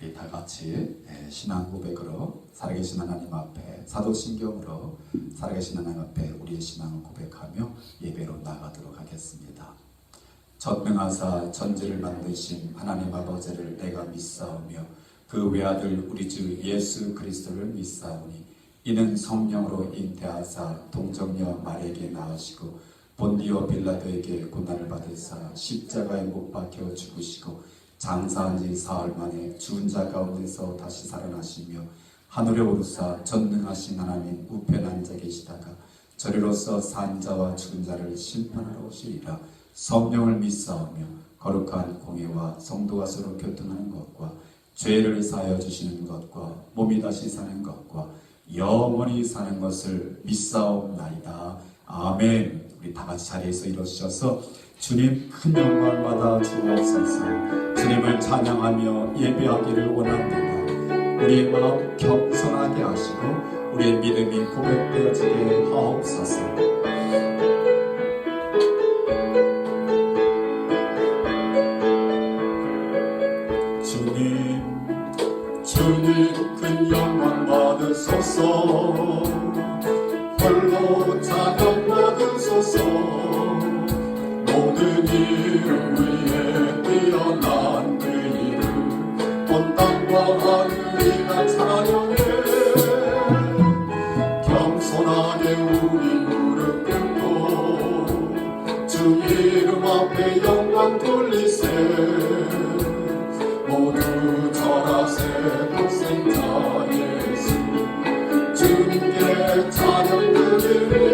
우리 다 같이 신앙 고백으로 살아계신 하나님 앞에 사도신경으로 살아계신 하나님 앞에 우리의 신앙을 고백하며 예배로 나가도록 하겠습니다. 전능하사 천지를 만드신 하나님 아버지를 내가 믿사오며 그 외아들 우리 주 예수 그리스도를 믿사오니 이는 성령으로 잉태하사 동정녀 마리아에게 낳으시고 본디오 빌라도에게 고난을 받으사 십자가에 못 박혀 죽으시고 장사한 지 사흘 만에 죽은 자 가운데서 다시 살아나시며 하늘에 오르사 전능하신 하나님 우편에 앉아 계시다가 저리로서 산 자와 죽은 자를 심판하러 오시리라. 성령을 믿사오며 거룩한 공예와 성도가 서로 교통하는 것과 죄를 사하여 주시는 것과 몸이 다시 사는 것과 영원히 사는 것을 믿사옵나이다. 아멘. 우리 다 같이 자리에서 일어서셔서 주님 큰 영광을 받아 주옵소서. 주님을 찬양하며 예배하기를 원합니다. 우리의 마음 겸손하게 하시고 우리의 믿음이 고백되어지게 하옵소서. 주님 큰 영광 받으소서. 홀로 찬양 받으소서. 모든 이름 위에 뛰어난 그 이름 온 땅과 하늘이 다 찬양해. 겸손하게 우리 무릎 꿇고 주 이름 앞에 영광 돌리세. 모두 절하세. 독생자 예수 주님께 찬양 드리리.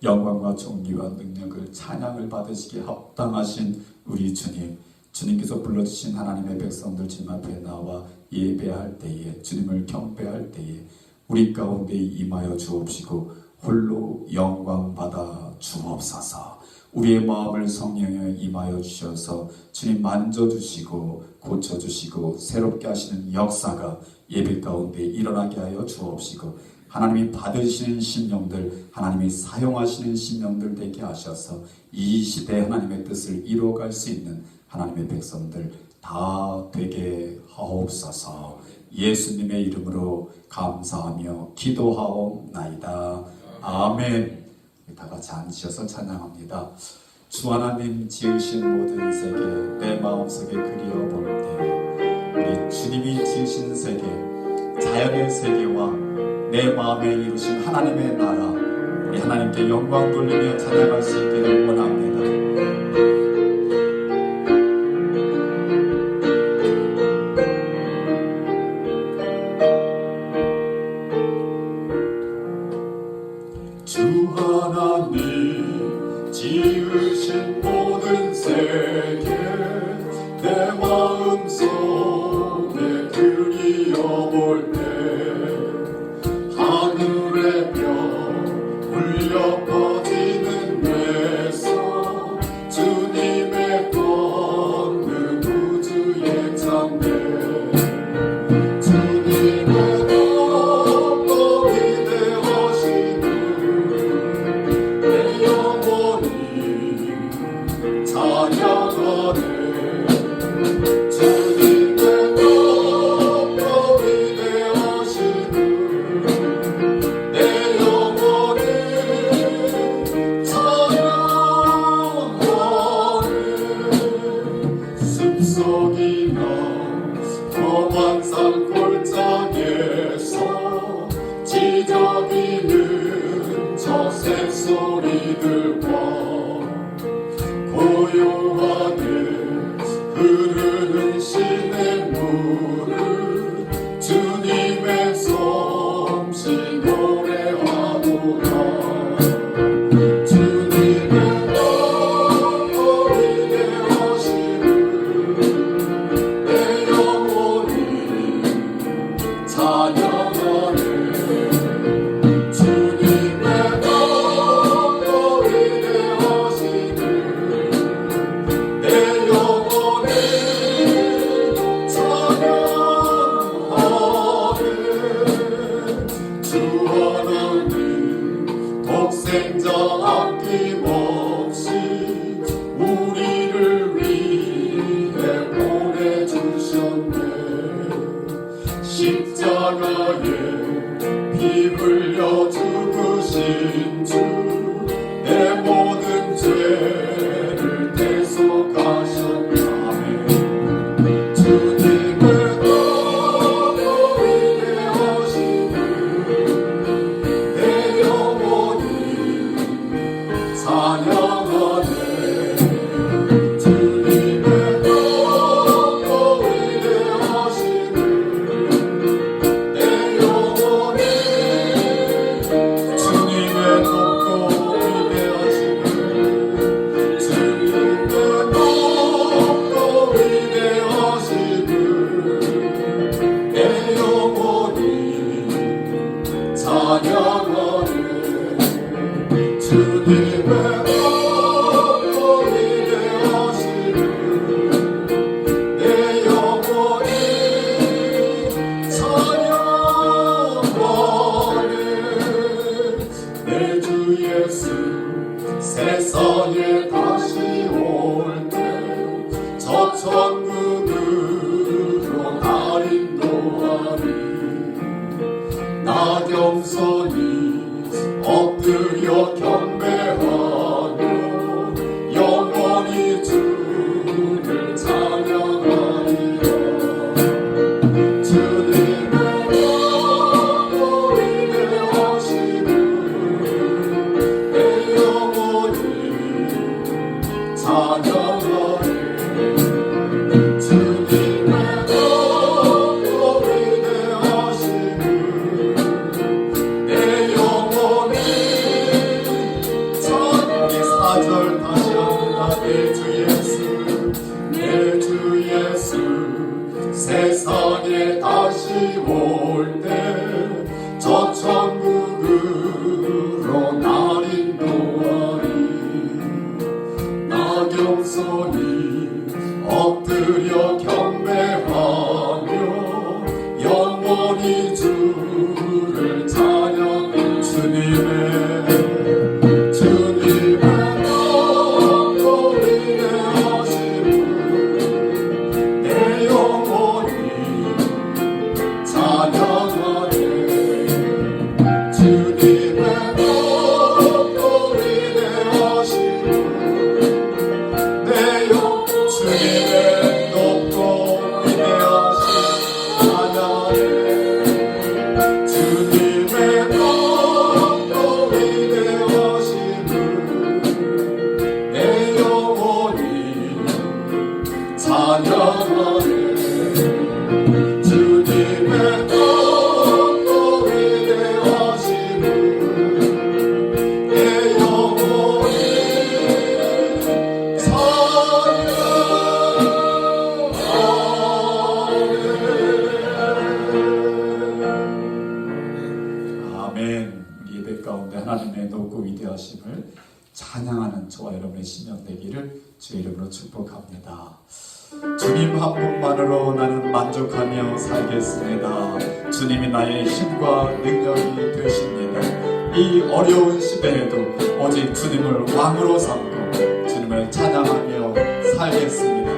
영광과 존귀와 능력을 찬양을 받으시기에 합당하신 우리 주님, 주님께서 불러주신 하나님의 백성들 주님 앞에 나와 예배할 때에, 주님을 경배할 때에 우리 가운데 임하여 주옵시고 홀로 영광 받아 주옵소서. 우리의 마음을 성령에 임하여 주셔서 주님 만져주시고 고쳐주시고 새롭게 하시는 역사가 예배 가운데 일어나게 하여 주옵시고 하나님이 받으시는 심령들, 하나님이 사용하시는 심령들 되게 하셔서 이 시대에 하나님의 뜻을 이루어갈 수 있는 하나님의 백성들 다 되게 하옵소서. 예수님의 이름으로 감사하며 기도하옵나이다. 아멘. 다 같이 앉으셔서 찬양합니다. 주 하나님 지으신 모든 세계 내 마음속에 그리워볼 때 우리 주님이 지으신 세계, 자연의 세계와 내 마음에 이루신 하나님의 나라, 우리 하나님께 영광 돌리며 찬양할 수 있기를 원합니다. 쇳소리들과 고요하게 흐르는 시냇물을 주님의 솜씨 노래하노라. 주님의 너희 되어심을 내 영혼이 찬양하네. 주님의 너희 되어심을 내 영혼이 찬양하네. 주 하나님 독생자 아낌없이 우리를 위해 보내주셨네. 십자가에 피 흘려 죽으신 주 내 모든 죄를 대속하셨네. 아멘. 주님의 너희 되어심을 내 영혼이 찬양하네. 주님의 너희 되어심을 내 영혼이 주님의 높고 위대하심을 주님의 높고 위대하심을 내 영혼이 찬양하네. 주님의 높고 위대하심을 내 영혼이 찬양하네. 내 주 예수 세상에 다시 올 때 저 천국으로 날 인도하리. 나 겸손히 엎드려 경배하며 영원히 주를 찬양하리라. 주님의 너희 되어심을 내 영혼이 찬양하리. 주님의 너희 되어심을 내 영혼이 찬양하리. 4절 다시 합니다. 내 주 예수 내 주 예수 세상에 다시 올 때 저 천국으로 날 인도하리. 나 겸손히 엎드려 경배하며 영원히 주를 찬양해. 주님의 너희 되어심을 내 영혼이 찬양하네. 주님의 너희 되어심을 내 영혼이 주님의 높고 위대하심 찬양해. 주님의 높고 위대하심을 내 영혼이 찬양하네. 주님의 높고 위대하심을 내 영혼이 찬양하네. 아멘. 우리 예배 가운데 하나님의 높고 위대하심을 찬양하는 저와 여러분의 심령 되기를 주의 이름으로 축복합니다. 주님 한 분만으로 나는 만족하며 살겠습니다. 주님이 나의 힘과 능력이 되십니다. 이 어려운 시대에도 오직 주님을 왕으로 삼고 주님을 찬양하며 살겠습니다.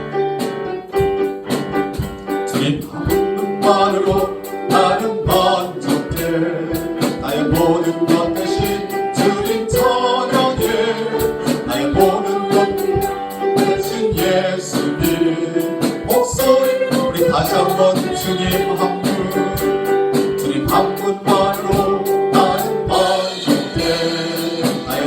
주님 한 분만으로 나는 만족해. 나의 모든 것 대신 주님 찬양해. 나의 모든 것 대신 예수님 목소리 우리 다시 한번 주님 한 분 주님 한 분만으로 나는 만족해. 나의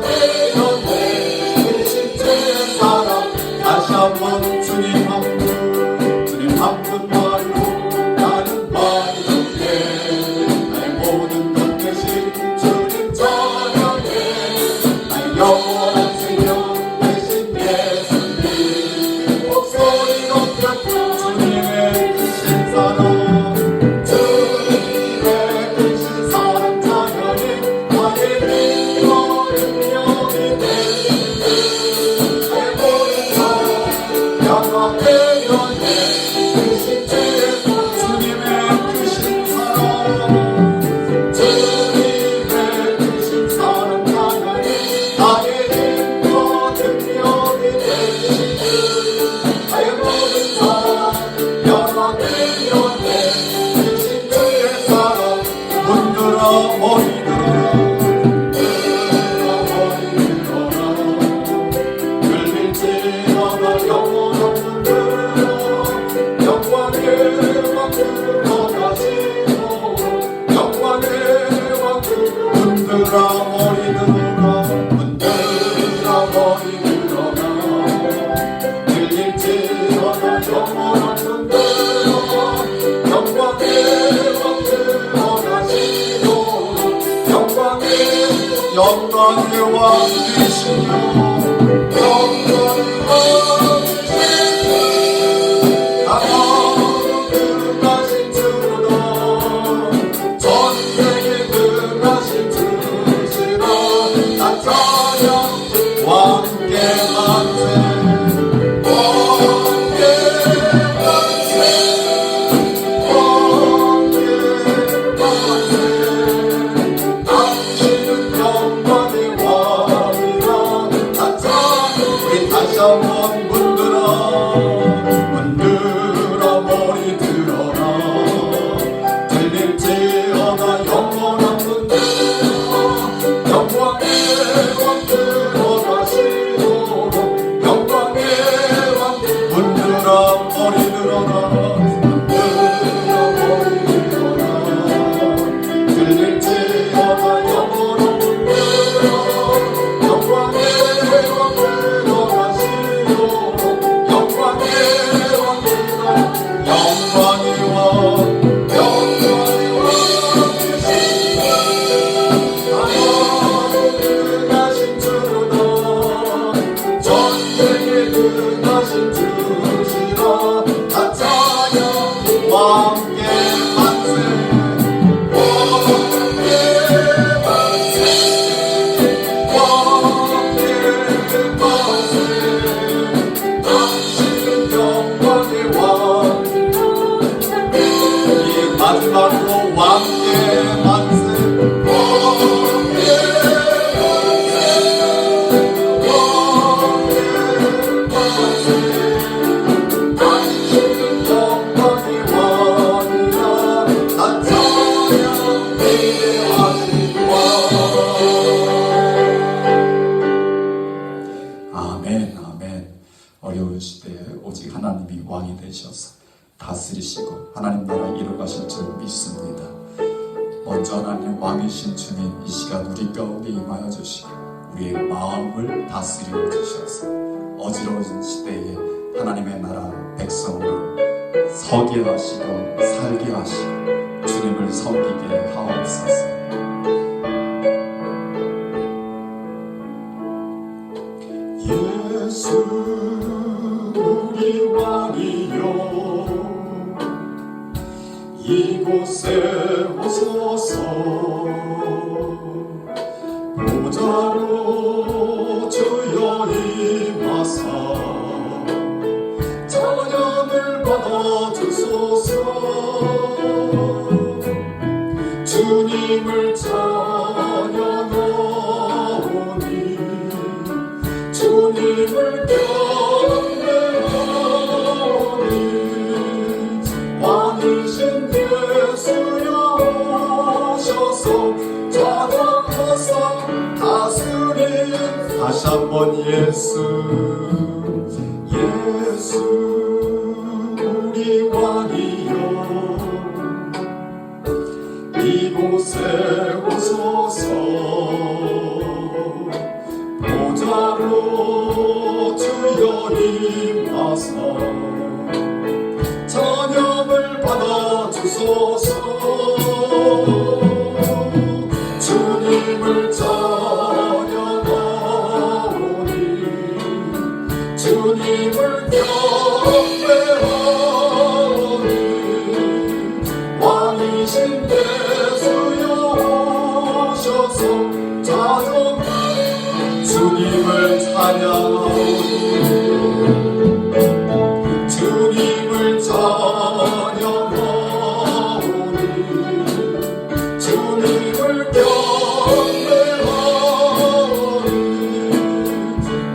되었네. 십자의 사랑 다시 한번 주님 한 분, 주님 한 분만으로 나는 만족해. 나의 모든 것 대신 주님 찬양해. 나의 영원한 생명 대신 예수님. 목소리 높여 주님의 크신 사랑, 주님의 크신 사랑 찬양해. 나의 힘과 능력이 되시네. 나의 모든 것 영원되었네. 크신 주의 주님의 크신 사랑, 주님의 크신 사랑 찬양해. 나의 힘과 능력이 되시네. 나의 모든 것 영원되었네. 크신 주의 사랑, 문들어 머리 들어라, 문들어 머리 들어라. 들릴지어다 영원한 문들어, 영광의 왕 들어가시고, 영광의 왕 문들어 머리 들어라, 문들어 머리 들어라. 들릴지어다 영원한 문들어, 영광의 왕 들어가시고, 영광의 왕 되시며, 영광의 왕 되시며, 나가는 그가신 주로다, 전쟁에 그가신 주시라. 나 찬양 왕께 만세, 왕께 만세, 왕께 만세. 당신은 영광의 왕이라. 나 찬양, 우리 다시 한번 문들어 머리 들어라. 들릴지어다 영원한 문들어, 영광의 왕 들어가시도록, 영광의 왕 문들어 머리 들어라, 문들어 머리 들어라. 들릴지어다 영원한 문들어, 영광의 왕 들어가시도록, 영광의 왕 들어가. 영광의 왕, 영광의 왕 되시네. 나가는 그가신 주로다, 전쟁에 그가신 주시라. 나 찬양 왕께 만세, 왕께 만세, 왕께 만세. 당신은 영광의 왕. 이 마지막으로 왕께 만세, 왕께 만세, 왕께 만세. 당신은 영광의 왕이라. 나 찬양 위대하신 왕. 아멘, 아멘. 어려운 시대에 오직 하나님이 왕이 되셔서 다스리시고 하나님 나라 이루가실 줄 믿습니다. 먼저 하나님 왕이신 주님, 이 시간 우리 가운데 임하여 주시고 우리의 마음을 다스려 주셔서 어지러운 시대에 하나님의 나라 백성으로 서게 하시고 살게 하시고 주님을 섬기게 하옵소서. 예수 우리 왕이여, 이곳에 오소서. 보좌로 주여 임하사 찬양을 받아주소서. 주님을 찬양하오니 주님을 경배하오니 왕이신 예수여 오셔서 찬양하사 다스린. 다시 한번 예수 예수 우리 왕이여, 이곳에 오소서. 하사 찬양을 받아 주소서. 주님을 찬양하오니 주님을 경배하오니 왕이신 예수여 오셔서 자정 주님을 찬양하오니 주님을 찬양하오니 주님을 경배하오니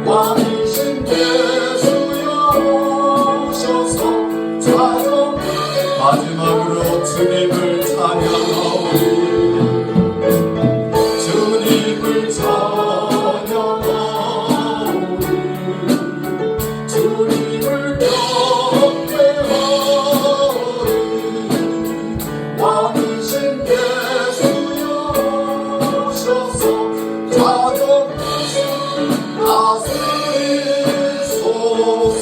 왕이신 예수여 오셔서 자정 마지막으로 주님을 찬양하오니 주님을 찬양하오니 주님을 경배하오니 왕이신 예수여 오셔서 자정 다스리소서.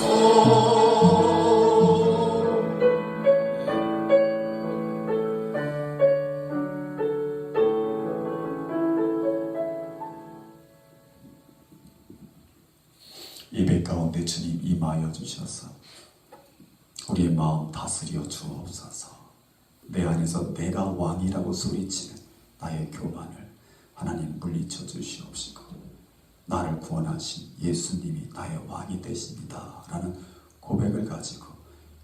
예배 가운데 주님 임하여 주셔서 우리의 마음 다스려 주옵소서. 내 안에서 내가 왕이라고 소리치는 나의 교만을 하나님 물리쳐 주시옵시고 나를 구원하신 예수님이 나의 왕이 되십니다 라는 고백을 가지고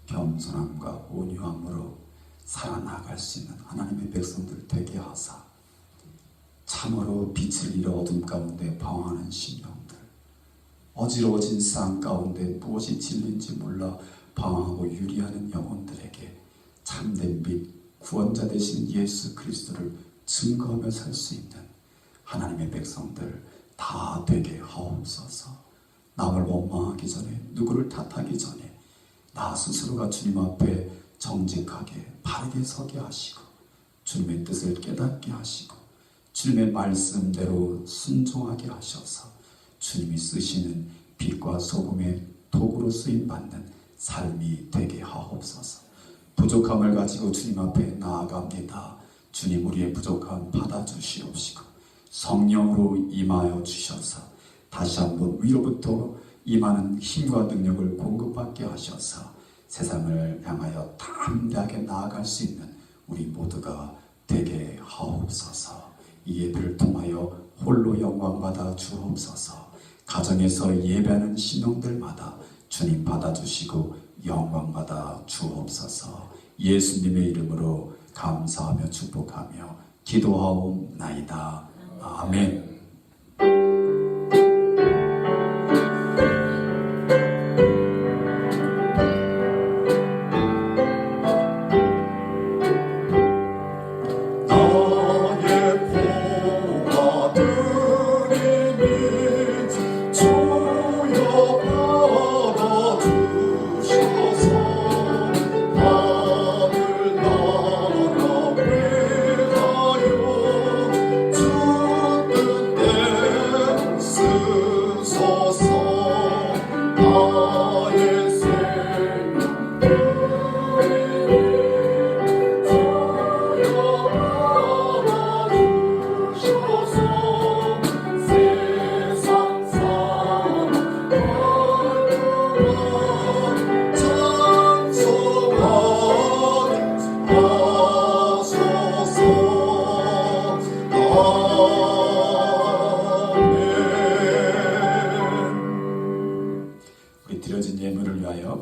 겸손함과 온유함으로 살아나갈 수 있는 하나님의 백성들 되게 하사 참으로 빛을 잃어 어둠 가운데 방황하는 심령들, 어지러워진 상 가운데 무엇이 진리인지 몰라 방황하고 유리하는 영혼들에게 참된 빛 구원자 되신 예수 그리스도를 증거하며 살 수 있는 하나님의 백성들 다 되게 하옵소서. 남을 원망하기 전에, 누구를 탓하기 전에 나 스스로가 주님 앞에 정직하게 바르게 서게 하시고 주님의 뜻을 깨닫게 하시고 주님의 말씀대로 순종하게 하셔서 주님이 쓰시는 빛과 소금의 도구로 쓰임받는 삶이 되게 하옵소서. 부족함을 가지고 주님 앞에 나아갑니다. 주님 우리의 부족함 받아주시옵시고 성령으로 임하여 주셔서 다시 한번 위로부터 임하는 힘과 능력을 공급받게 하셔서 세상을 향하여 담대하게 나아갈 수 있는 우리 모두가 되게 하옵소서. 이 예배를 통하여 홀로 영광받아 주옵소서. 가정에서 예배하는 신령들마다 주님 받아주시고 영광받아 주옵소서. 예수님의 이름으로 감사하며 축복하며 기도하옵나이다. 아멘.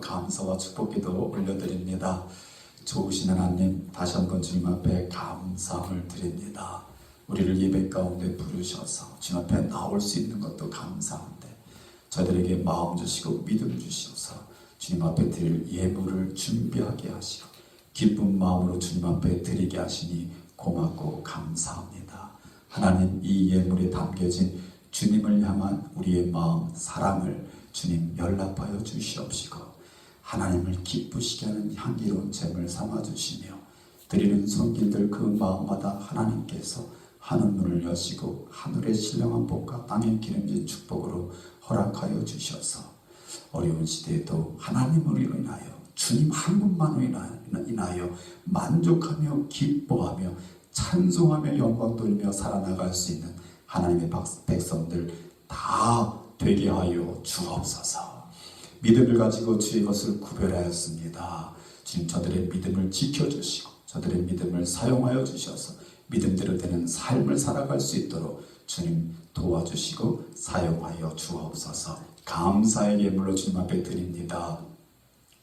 감사와 축복기도 올려드립니다. 좋으신 하나님, 다시 한번 주님 앞에 감사함을 드립니다. 우리를 예배 가운데 부르셔서 주님 앞에 나올 수 있는 것도 감사한데 저희들에게 마음 주시고 믿음 주셔서 주님 앞에 드릴 예물을 준비하게 하시고 기쁜 마음으로 주님 앞에 드리게 하시니 고맙고 감사합니다. 하나님, 이 예물에 담겨진 주님을 향한 우리의 마음, 사랑을 주님 연락하여 주시옵시고 하나님을 기쁘시게 하는 향기로운 제물 삼아주시며 드리는 손길들 그 마음마다 하나님께서 하늘문을 여시고 하늘의 신령한 복과 땅의 기름진 축복으로 허락하여 주셔서 어려운 시대에도 하나님을 인하여 주님 한 분만으로 인하여 만족하며 기뻐하며 찬송하며 영광 돌리며 살아나갈 수 있는 하나님의 백성들 다 되게 하여 주옵소서. 믿음을 가지고 주의 것을 구별하였습니다. 주님 저들의 믿음을 지켜주시고 저들의 믿음을 사용하여 주셔서 믿음대로 되는 삶을 살아갈 수 있도록 주님 도와주시고 사용하여 주옵소서. 감사의 예물로 주님 앞에 드립니다.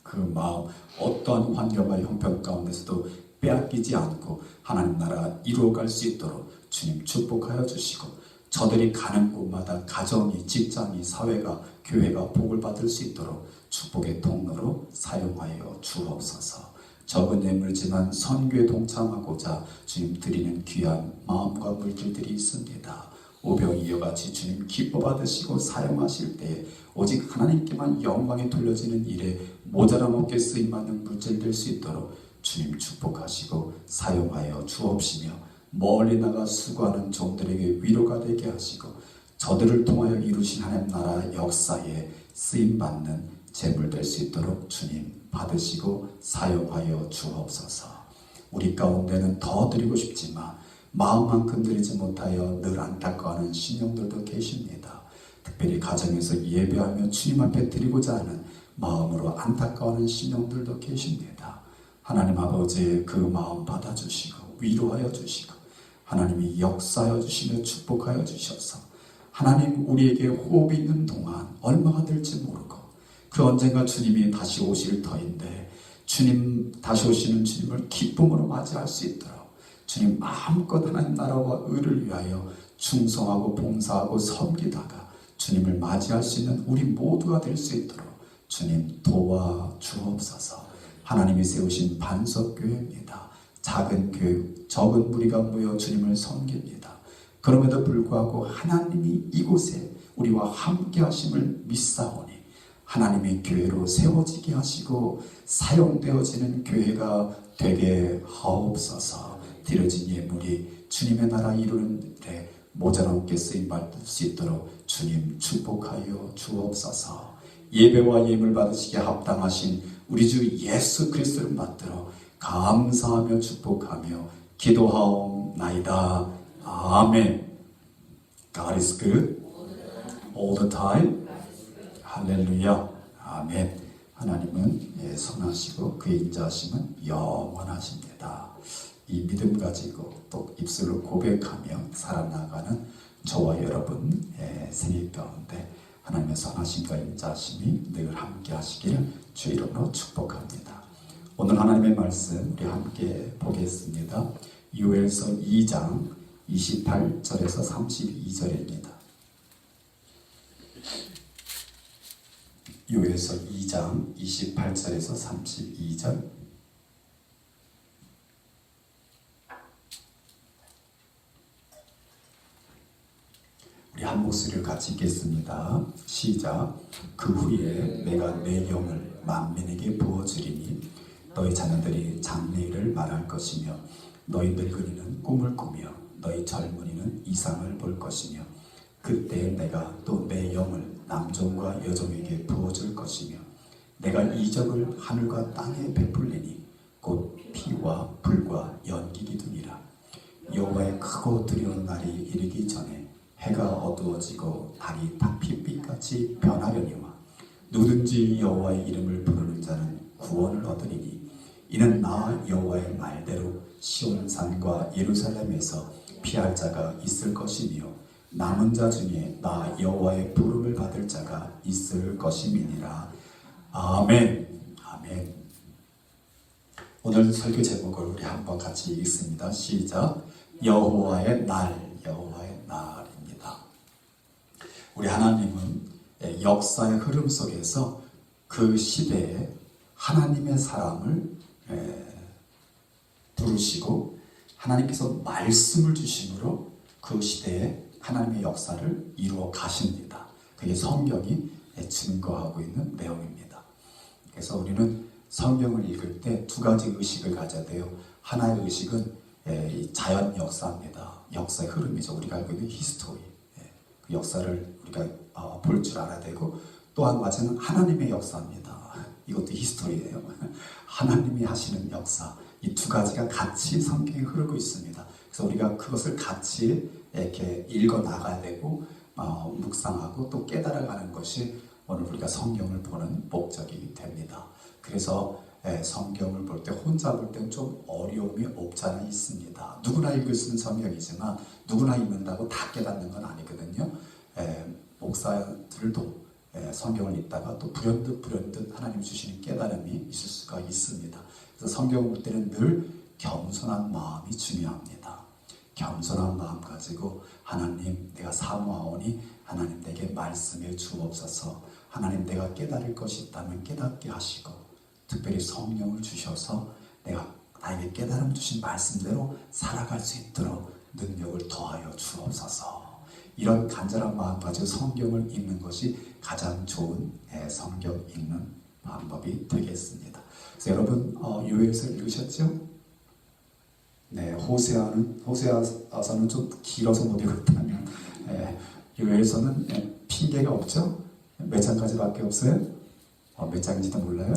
그 마음 어떠한 환경과 형편 가운데서도 빼앗기지 않고 하나님 나라 이루어갈 수 있도록 주님 축복하여 주시고 저들이 가는 곳마다 가정이 직장이 사회가 교회가 복을 받을 수 있도록 축복의 통로로 사용하여 주옵소서. 적은 예물지만 선교에 동참하고자 주님 드리는 귀한 마음과 물질들이 있습니다. 오병이어같이 주님 기뻐 받으시고 사용하실 때에 오직 하나님께만 영광이 돌려지는 일에 모자람 없게 쓰임받는 물질 될 수 있도록 주님 축복하시고 사용하여 주옵시며 멀리 나가 수고하는 종들에게 위로가 되게 하시고 저들을 통하여 이루신 하나님 나라 역사에 쓰임받는 재물 될 수 있도록 주님 받으시고 사용하여 주옵소서. 우리 가운데는 더 드리고 싶지만 마음만큼 드리지 못하여 늘 안타까워하는 신령들도 계십니다. 특별히 가정에서 예배하며 주님 앞에 드리고자 하는 마음으로 안타까워하는 신령들도 계십니다. 하나님 아버지의 그 마음 받아주시고 위로하여 주시고 하나님이 역사하여 주시며 축복하여 주셔서 하나님 우리에게 호흡이 있는 동안 얼마가 될지 모르고 그 언젠가 주님이 다시 오실 터인데 주님 다시 오시는 주님을 기쁨으로 맞이할 수 있도록 주님 마음껏 하나님 나라와 의를 위하여 충성하고 봉사하고 섬기다가 주님을 맞이할 수 있는 우리 모두가 될 수 있도록 주님 도와주옵소서. 하나님이 세우신 반석교회입니다. 작은 교회, 적은 무리가 모여 주님을 섬깁니다. 그럼에도 불구하고 하나님이 이곳에 우리와 함께 하심을 믿사오니 하나님의 교회로 세워지게 하시고 사용되어지는 교회가 되게 하옵소서. 드려진 예물이 주님의 나라 이루는 일에 모자람게 쓰임받을 수 있도록 주님 축복하여 주옵소서. 예배와 예물 받으시기에 합당하신 우리 주 예수 그리스도를 받들어 감사하며 축복하며 기도하옵나이다. 아멘. God is good all the time. 할렐루야. 아멘. 하나님은 선하시고 그의 인자하심은 영원하십니다. 이 믿음 가지고 또 입술로 고백하며 살아나가는 저와 여러분 생일 가운데 하나님의 선하심과 인자하심이 늘 함께 하시기를 주 이름으로 축복합니다. 오늘 하나님의 말씀 우리 함께 보겠습니다. 요엘서 2장 28절에서 32절입니다. 요엘서 2장 28절에서 32절. 우리 한 목소리를 같이 읽겠습니다. 시작. 그 후에 내가 내 영을 만민에게 부어주리니 너희 자녀들이 장래일을 말할 것이며 너희 늙은이는 꿈을 꾸며 너희 젊은이는 이상을 볼 것이며 그때 내가 또 내 영을 남종과 여종에게 부어줄 것이며 내가 이적을 하늘과 땅에 베풀리니 곧 피와 불과 연기 기둥이라. 여호와의 크고 두려운 날이 이르기 전에 해가 어두워지고 달이 탁핏빛같이 변하려니와 누구든지 여호와의 이름을 부르는 자는 구원을 얻으리니 이는 나 여호와의 말대로 시온산과 예루살렘에서 피할 자가 있을 것이며 남은 자 중에 나 여호와의 부름을 받을 자가 있을 것임이니라. 아멘. 아멘. 오늘 설교 제목을 우리 한번 같이 읽습니다. 시작. 여호와의 날. 여호와의 날입니다. 우리 하나님은 역사의 흐름 속에서 그 시대에 하나님의 사람을 부르시고 하나님께서 말씀을 주심으로 그 시대에 하나님의 역사를 이루어 가십니다. 그게 성경이 증거하고 있는 내용입니다. 그래서 우리는 성경을 읽을 때 두 가지 의식을 가져야 돼요. 하나의 의식은 자연 역사입니다. 역사의 흐름이죠. 우리가 알고 있는 히스토리. 그 역사를 우리가 볼 줄 알아야 되고, 또 한 가지는 하나님의 역사입니다. 이것도 히스토리예요. 하나님이 하시는 역사. 이 두 가지가 같이 성경에 흐르고 있습니다. 그래서 우리가 그것을 같이 이렇게 읽어 나가야 되고 묵상하고 또 깨달아가는 것이 오늘 우리가 성경을 보는 목적이 됩니다. 그래서 성경을 볼 때 혼자 볼 때는 좀 어려움이 없지 않아 있습니다. 누구나 읽을 수 있는 성경이지만 누구나 읽는다고 다 깨닫는 건 아니거든요. 목사들도 성경을 읽다가 또 불현듯 하나님 주시는 깨달음이 있을 수가 있습니다. 그래서 성경을 볼 때는 늘 겸손한 마음이 중요합니다. 겸손한 마음 가지고 하나님 내가 사모하오니 하나님 내게 말씀해 주옵소서. 하나님 내가 깨달을 것이 있다면 깨닫게 하시고 특별히 성령을 주셔서 내가 나에게 깨달음 주신 말씀대로 살아갈 수 있도록 능력을 더하여 주옵소서. 이런 간절한 마음 가지고 성경을 읽는 것이 가장 좋은 성경 읽는 방법이 되겠습니다. 그래서 여러분 요엘서 읽으셨죠? 네, 호세아서는 좀 길어서 못 읽었다면 요엘서는 핑계가 없죠? 몇 장까지밖에 없어요? 몇 장인지도 몰라요?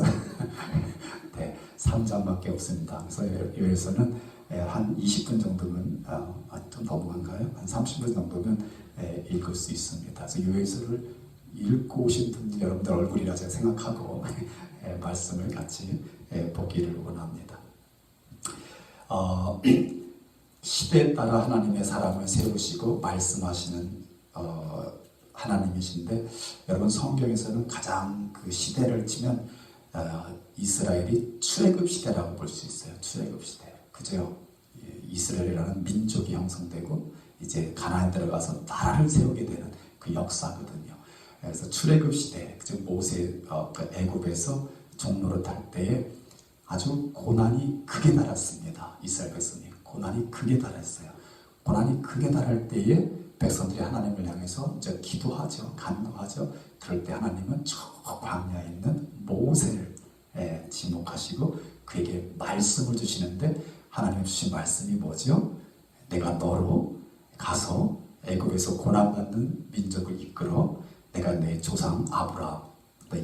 네, 3장밖에 없습니다. 그래서 요엘서는 한 20분 정도면 좀 넘어간가요? 한 30분 정도면 읽을 수 있습니다. 그래서 요엘서를 읽고 오신 분들 여러분들 얼굴이라 제가 생각하고 말씀을 같이 보기를 원합니다. 시대에 따라 하나님의 사람을 세우시고 말씀하시는 하나님이신데 여러분 성경에서는 가장 그 시대를 치면 이스라엘이 출애굽 시대라고 볼 수 있어요. 출애굽 시대. 그죠? 이스라엘이라는 민족이 형성되고 이제 가나안에 들어가서 나라를 세우게 되는 그 역사거든요. 그래서 출애굽 시대, 즉 모세 애굽에서 종로를 탈 때에 아주 고난이 극에 달했습니다. 이스라엘 백성이 고난이 극에 달했어요. 고난이 극에 달할 때에 백성들이 하나님을 향해서 이제 기도하죠, 간구하죠. 그럴 때 하나님은 저 광야에 있는 모세를 지목하시고 그에게 말씀을 주시는데 하나님 주신 말씀이 뭐죠? 내가 너로 가서 애굽에서 고난받는 민족을 이끌어 내가 내 조상 아브라함,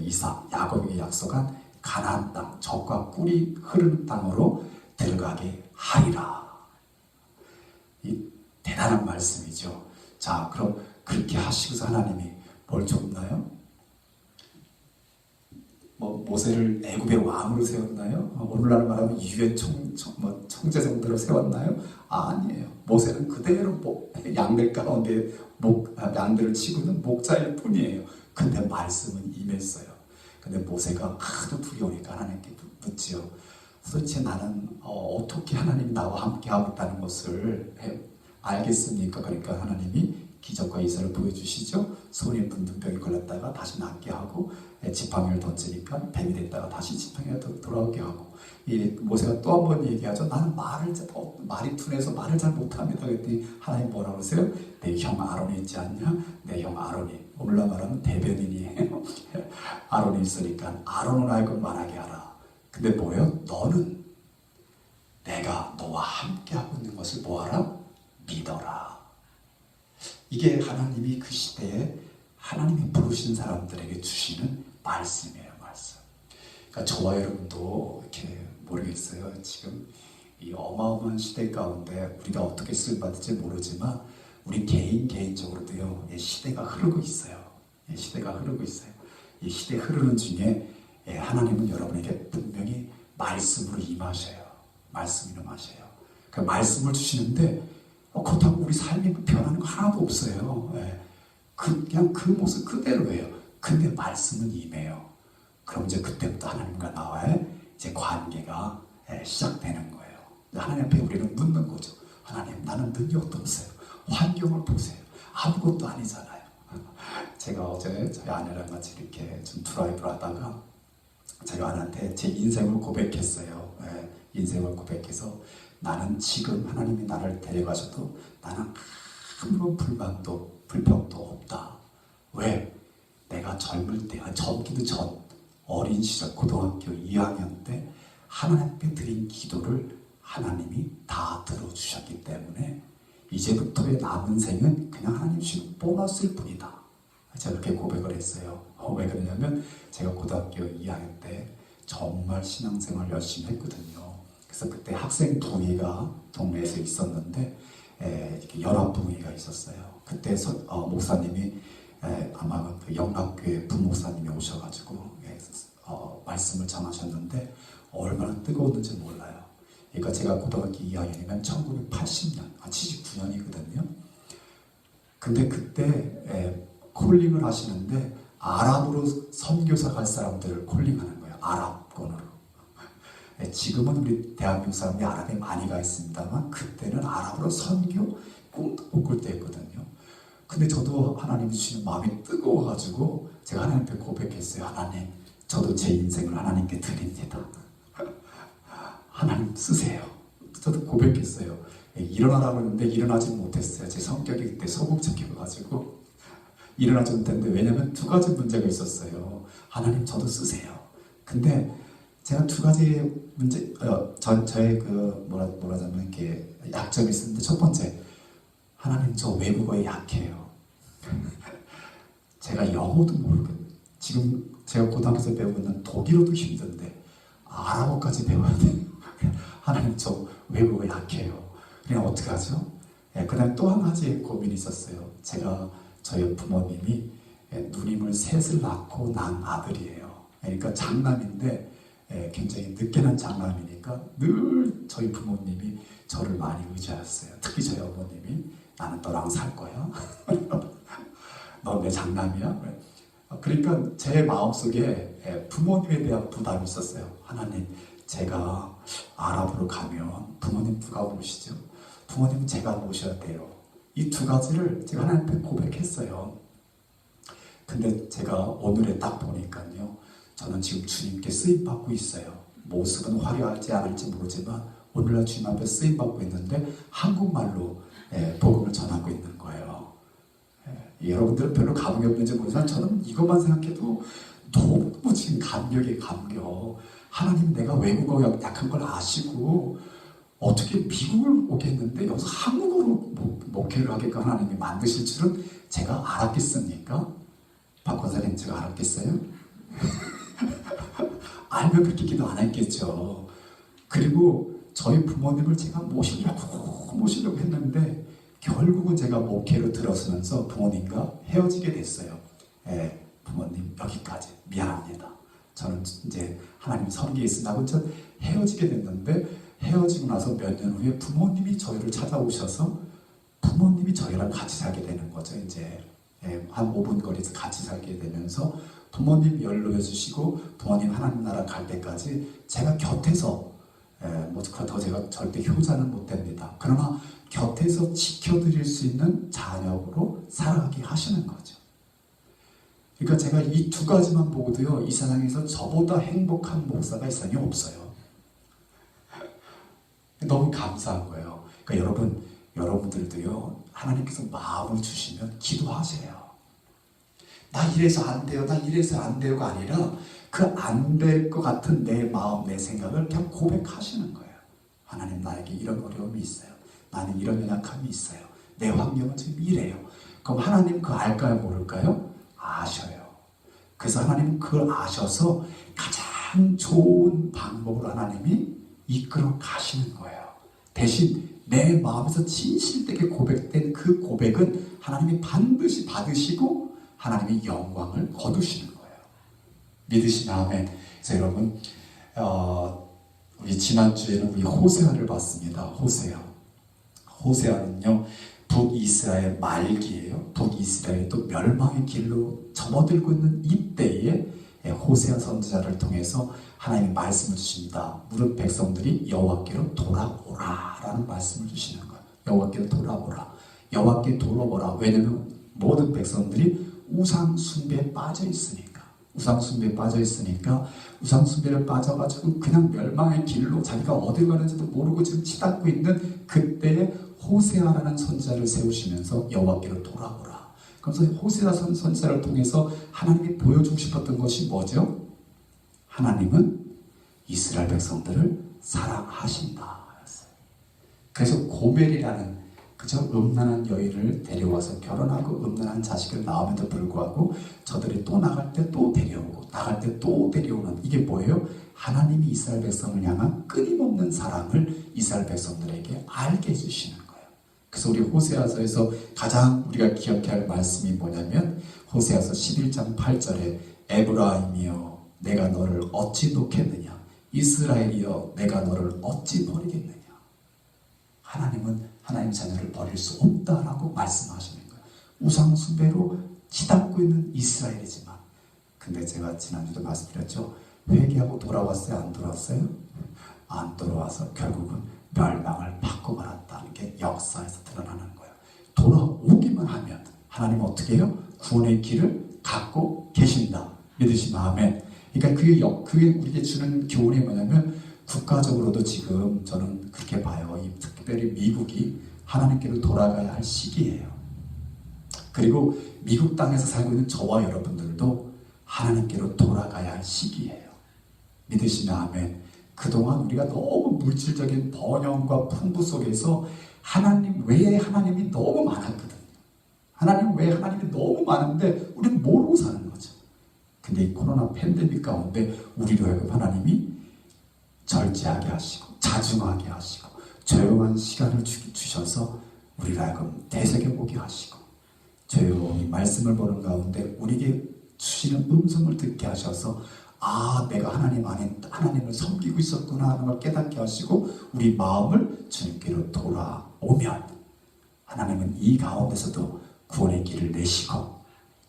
이삭, 야곱에게 약속한 가나안 땅, 젖과 꿀이 흐르는 땅으로 들어가게 하리라. 이 대단한 말씀이죠. 자, 그럼 그렇게 하시고서 하나님이 뭘 줬나요? 모세를 애굽의 왕으로 세웠나요? 오늘날 말하면 유엔 총재 정도로 세웠나요? 아니에요. 모세는 그대로 양들 가운데 양들을 치고는 목자일 뿐이에요. 근데 말씀은 임했어요. 근데 모세가 하도 두려우니까 하나님께 묻지요. 도대체 나는 어떻게 하나님이 나와 함께 하고 있다는 것을 알겠습니까? 그러니까 하나님이 기적과 이사를 보여주시죠. 손에 분등병이 걸렸다가 다시 낫게 하고 지팡이를 던지니까 뱀이 됐다가 다시 지팡이가 돌아오게 하고 모세가 또 한 번 얘기하죠. 나는 말이 둔해서 말을 잘 못합니다. 그랬더니 하나님 뭐라고 그러세요? 내 형 아론이 있지 않냐? 내 형 아론이 오늘날 말하면 대변인이에요. 아론이 있으니까 아론을 알고 말하게 하라. 근데 뭐예요? 너는 내가 너와 함께하고 있는 것을 뭐하라? 믿어라. 이게 하나님이 그 시대에 하나님이 부르신 사람들에게 주시는 말씀이에요. 말씀. 그러니까 저와 여러분도 이렇게 모르겠어요. 지금 이 어마어마한 시대 가운데 우리가 어떻게 쓰임받을지 모르지만 우리 개인적으로도요. 시대가 흐르고 있어요. 시대가 흐르고 있어요. 이 시대 흐르는 중에 하나님은 여러분에게 분명히 말씀으로 임하셔요. 말씀으로 임하셔요. 그 말씀을 주시는데 그렇다고 우리 삶이 변하는 거 하나도 없어요. 그냥 그 모습 그대로예요. 근데 말씀은 임해요. 그럼 이제 그때부터 하나님과 나와의 이제 관계가 시작되는 거예요. 하나님 앞에 우리는 묻는 거죠. 하나님, 나는 능력도 없어요. 환경을 보세요. 아무것도 아니잖아요. 제가 어제 저희 아내랑 같이 이렇게 좀 드라이브를 하다가 제가 아내한테 제 인생을 고백했어요. 인생을 고백해서 나는 지금 하나님이 나를 데려가셔도 나는 아무런 불평도 없다. 왜? 내가 젊을 때, 젊기도 전 어린 시절 고등학교 2학년 때 하나님께 드린 기도를 하나님이 다 들어주셨기 때문에 이제부터의 남은 생은 그냥 하나님 주신 보너스일 뿐이다. 제가 그렇게 고백을 했어요. 왜 그러냐면 제가 고등학교 2학년 때 정말 신앙생활 열심히 했거든요. 그래서 그때 학생 부회가 동네에서 있었는데 이렇게 연합 부회가 있었어요. 그때 목사님이 아마 그 영락교회 부목사님이 오셔가지고 말씀을 전하셨는데 얼마나 뜨거웠는지 몰라요. 그러니까 제가 고등학교 2학년이면 1980년, 79년이거든요. 근데 그때 콜링을 하시는데 아랍으로 선교사 갈 사람들을 콜링하는 거예요. 아랍권으로. 지금은 우리 대한민국 사람이 아랍에 많이 가 있습니다만 그때는 아랍으로 선교 꿈도 꿀 때였거든요. 근데 저도 하나님 주시는 마음이 뜨거워가지고 제가 하나님께 고백했어요. 하나님, 저도 제 인생을 하나님께 드립니다. 하나님 쓰세요. 저도 고백했어요. 일어나라고 했는데 일어나지 못했어요. 제 성격이 그때 소극적이어가지고 일어나지 못했는데, 왜냐면 두 가지 문제가 있었어요. 하나님, 저도 쓰세요. 근데 제가 두 가지 문제, 저의 뭐라자면 이렇게 약점이 있었는데, 첫 번째, 하나님, 저 외국어에 약해요. 제가 영어도 모르거든요. 지금 제가 고등학교에서 배우고 있는 독일어도 힘든데 아랍어까지 배워야 돼요. 하나님, 저 외국어에 약해요. 그냥 어떻게 하죠? 그 다음에 또 한 가지 고민이 있었어요. 저희 부모님이 누님을 셋을 낳고 난 아들이에요. 그러니까 장남인데 굉장히 늦게 난 장남이니까 늘 저희 부모님이 저를 많이 의지하셨어요. 특히 저희 어머님이 나는 너랑 살 거야. 너 내 장남이야. 그러니까 제 마음속에 부모님에 대한 부담이 있었어요. 하나님, 제가 아랍으로 가면 부모님 누가 모시죠? 부모님은 제가 모셔야 돼요. 이 두 가지를 제가 하나님께 고백했어요. 근데 제가 오늘에 딱 보니까요, 저는 지금 주님께 쓰임받고 있어요. 모습은 화려할지 않을지 모르지만 오늘날 주님 앞에 쓰임받고 있는데 한국말로 복음을 전하고 있는 거예요. 여러분들은 별로 감격이 없는지 모르지만 저는 이것만 생각해도 너무 지금 감격에 감격. 하나님, 내가 외국어 약한 걸 아시고 어떻게 미국을 오겠는데 여기서 한국어로 목회를 하게끔 하나님이 만드실 줄은 제가 알았겠습니까? 박 권사님, 제가 알았겠어요? 알면 그렇게 기도 안 했겠죠. 그리고 저희 부모님을 제가 모시려고 했는데 결국은 제가 목회로 들어서면서 부모님과 헤어지게 됐어요. 부모님, 여기까지 미안합니다. 저는 이제 하나님 섬기에 있으라고 헤어지게 됐는데, 헤어지고 나서 몇 년 후에 부모님이 저희를 찾아오셔서 부모님이 저희랑 같이 살게 되는 거죠. 이제 한 5분 거리에서 같이 살게 되면서 부모님 연로해 주시고 부모님 하나님 나라 갈 때까지 제가 곁에서 더 제가 절대 효자는 못 됩니다. 그러나 곁에서 지켜드릴 수 있는 자녀로 살아가게 하시는 거죠. 그러니까 제가 이 두 가지만 보고도요, 이 세상에서 저보다 행복한 목사가 이 세상에 없어요. 너무 감사한 거예요. 그러니까 여러분들도요, 하나님께서 마음을 주시면 기도하세요. 나 이래서 안 돼요, 나 이래서 안 돼요가 아니라 그 안 될 것 같은 내 마음, 내 생각을 그냥 고백하시는 거예요. 하나님, 나에게 이런 어려움이 있어요. 나는 이런 연약함이 있어요. 내 환경은 지금 이래요. 그럼 하나님 그거 알까요, 모를까요? 아셔요. 그래서 하나님 그걸 아셔서 가장 좋은 방법으로 하나님이 이끌어 가시는 거예요. 대신 내 마음에서 진실되게 고백된 그 고백은 하나님이 반드시 받으시고 하나님이 영광을 거두시는 거예요. 믿으시면 아멘. 그래서 여러분, 우리 지난주에는 우리 호세아를 봤습니다. 호세아는요, 북이스라엘 말기예요. 북이스라엘이 또 멸망의 길로 접어들고 있는 이때에 호세아 선지자를 통해서 하나님이 말씀을 주십니다. 무릇 백성들이 여호와께로 돌아오라라는 말씀을 주시는 거예요. 여호와께로 돌아오라. 여호와께 돌아오라. 왜냐하면 모든 백성들이 우상 숭배에 빠져 있으니까. 우상 숭배에 빠져가지고 그냥 멸망의 길로 자기가 어딜 가는지도 모르고 지금 치닫고 있는 그때에 호세아라는 선지자를 세우시면서 여호와께로 돌아오라. 그래서 호세아 선지자를 통해서 하나님이 보여주고 싶었던 것이 뭐죠? 하나님은 이스라엘 백성들을 사랑하신다. 그래서 고멜이라는 그저 음란한 여인을 데려와서 결혼하고 음란한 자식을 낳음에도 불구하고 저들이 또 나갈 때 또 데려오고 나갈 때 또 데려오는, 이게 뭐예요? 하나님이 이스라엘 백성을 향한 끊임없는 사랑을 이스라엘 백성들에게 알게 해주시는 거예요. 그래서 우리 호세아서에서 가장 우리가 기억해야 할 말씀이 뭐냐면 호세아서 11장 8절에 에브라임이여 내가 너를 어찌 놓겠느냐, 이스라엘이여 내가 너를 어찌 버리겠느냐. 하나님은 하나님 자녀를 버릴 수 없다라고 말씀하시는 거예요. 우상 숭배로 치닫고 있는 이스라엘이지만, 근데 제가 지난주도 말씀드렸죠. 회개하고 돌아왔어요? 안 돌아왔어요? 안 돌아와서 결국은 멸망을 받고 말았다는 게 역사에서 드러나는 거예요. 돌아오기만 하면 하나님은 어떻게 해요? 구원의 길을 갖고 계신다. 믿으시면 아멘. 그러니까 그게 우리에게 주는 교훈이 뭐냐면, 국가적으로도 지금 저는 그렇게 봐요. 특별히 미국이 하나님께로 돌아가야 할 시기예요. 그리고 미국 땅에서 살고 있는 저와 여러분들도 하나님께로 돌아가야 할 시기예요. 믿으시면 아멘. 그동안 우리가 너무 물질적인 번영과 풍부 속에서 하나님 외에 하나님이 너무 많았거든요. 하나님 외에 하나님이 너무 많은데 우리는 모르고 사는 거죠. 근데 이 코로나 팬데믹 가운데 우리로 하여금 하나님이 절제하게 하시고 자중하게 하시고 조용한 시간을 주셔서 우리로 하여금 되새겨보게 하시고 조용히 말씀을 보는 가운데 우리에게 주시는 음성을 듣게 하셔서, 아, 내가 하나님 안에 하나님을 섬기고 있었구나 하는 걸 깨닫게 하시고 우리 마음을 주님께로 돌아오면 하나님은 이 가운데서도 구원의 길을 내시고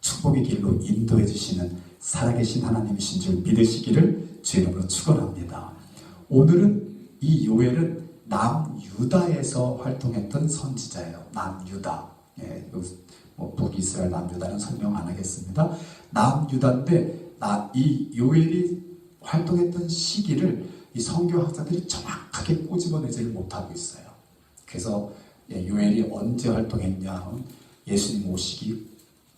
축복의 길로 인도해 주시는 살아계신 하나님이신 줄 믿으시기를 주의 이름으로 축원합니다. 오늘은 이 요엘은 남유다에서 활동했던 선지자예요. 남유다. 예, 북이스라엘 남유다는 설명 안 하겠습니다. 남유다인데 이 요엘이 활동했던 시기를 이 성경학자들이 정확하게 꼬집어내지를 못하고 있어요. 그래서 요엘이 언제 활동했냐, 예수님 오시기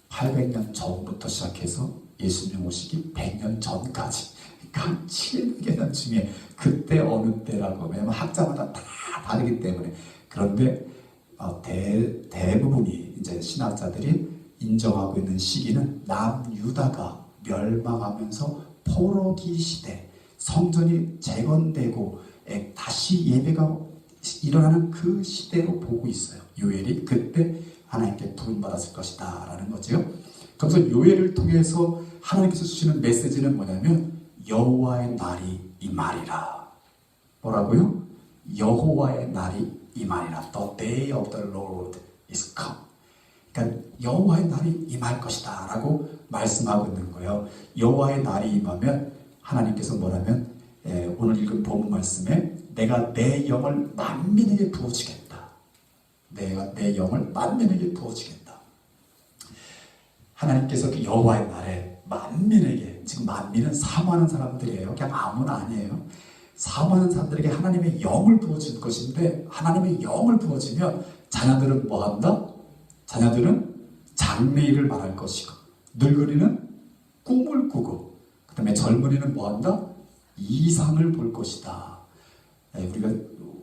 800년 전부터 시작해서 예수님 오시기 100년 전까지, 그러니까 700여 년 중에 그때 어느 때라고, 왜냐하면 학자마다 다 다르기 때문에. 그런데 대부분이 이제 신학자들이 인정하고 있는 시기는 남유다가 멸망하면서 포로기 시대, 성전이 재건되고 다시 예배가 일어나는 그 시대로 보고 있어요. 요엘이 그때 하나님께 부름받았을 것이다 라는 거죠. 그래서 요엘을 통해서 하나님께서 주시는 메시지는 뭐냐면 여호와의 날이 임하리라. 뭐라고요? 여호와의 날이 임하리라. The day of the Lord is come. 그러니까 여호와의 날이 임할 것이다 라고 말씀하고 있는 거예요. 여호와의 날이 임하면 하나님께서 뭐라면 오늘 읽은 본문 말씀에 내가 내 영을 만민에게 부어주겠다. 내가 내 영을 만민에게 부어주겠다. 하나님께서 그 여호와의 날에 만민에게, 지금 만민은 사모하는 사람들이에요. 그냥 아무나 아니에요. 사모하는 사람들에게 하나님의 영을 부어줄 것인데, 하나님의 영을 부어주면 자녀들은 뭐한다? 자녀들은 장래일을 말할 것이고, 늙은이는 꿈을 꾸고, 그 다음에 젊은이는 뭐한다? 이상을 볼 것이다.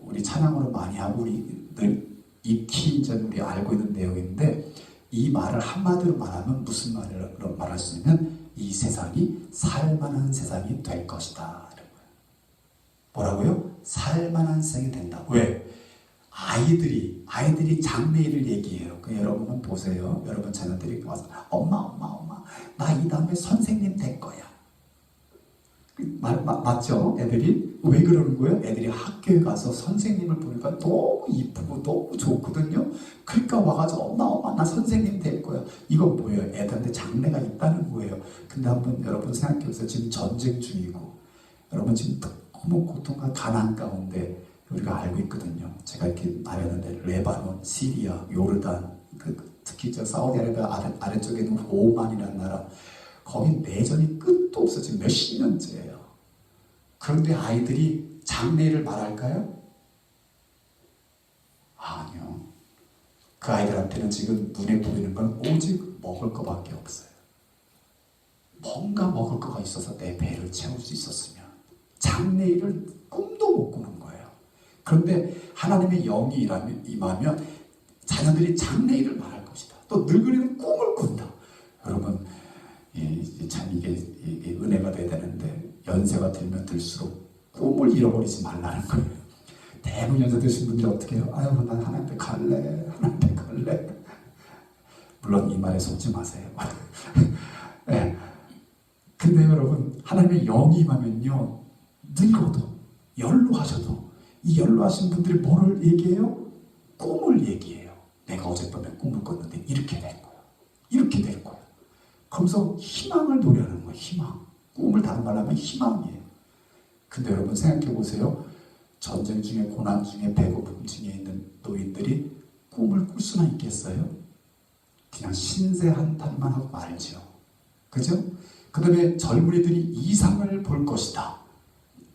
우리 찬양으로 많이 하고 우리 늘 익히 이제 우리 알고 있는 내용인데, 이 말을 한마디로 말하면 무슨 말로 말할 수 있냐면 이 세상이 살만한 세상이 될 것이다. 뭐라고요? 살만한 세상이 된다. 왜? 아이들이 장래일을 얘기해요. 여러분은 보세요. 여러분 자녀들이 와서 엄마 나 이 다음에 선생님 될 거야. 맞죠? 애들이 왜 그러는 거예요? 애들이 학교에 가서 선생님을 보니까 너무 이쁘고 너무 좋거든요. 그러니까 와가지고 엄마 나 선생님 될 거야. 이건 뭐예요? 애들한테 장래가 있다는 거예요. 근데 한번 여러분 생각해보세요. 지금 전쟁 중이고 여러분 지금 너무 고통과 가난 가운데 우리가 알고 있거든요. 제가 이렇게 말했는데 레바논, 시리아, 요르단, 특히 저 사우디아라비아 아래쪽에 있는 오만이라는 나라, 거기 내전이 끝도 없어. 지금 몇십 년째예요. 그런데 아이들이 장래일을 말할까요? 아니요. 그 아이들한테는 지금 눈에 보이는 건 오직 먹을 거밖에 없어요. 뭔가 먹을 거가 있어서 내 배를 채울 수 있었으면 장래일을 꿈도 못 꾸는 거예요. 그런데 하나님의 영이 임하면 자녀들이 장래일을 말할 것이다. 또 늙은이는 꿈을 꾼다. 여러분, 참 이게 은혜가 돼야 되는데 연세가 들면 들수록 꿈을 잃어버리지 말라는 거예요. 대부분 연세 드신 분들이 어떻게 해요? 아유, 난 하나님 갈래, 하나님 갈래. 물론 이 말에 속지 마세요. 네. 근데 여러분, 하나님의 영이 임하면요, 늙어도 연로하셔도 이 연로하신 분들이 뭐를 얘기해요? 꿈을 얘기해요. 내가 어젯밤에 꿈을 꿨는데 이렇게 될 거야. 이렇게 될 거야. 그러면서 희망을 노래하는 거예요. 희망. 꿈을 다른 말로 하면 희망이에요. 근데 여러분 생각해 보세요. 전쟁 중에, 고난 중에, 배고픔 중에 있는 노인들이 꿈을 꿀 수나 있겠어요? 그냥 신세 한탄만 하고 말죠. 그죠? 그 다음에 젊은이들이 이상을 볼 것이다.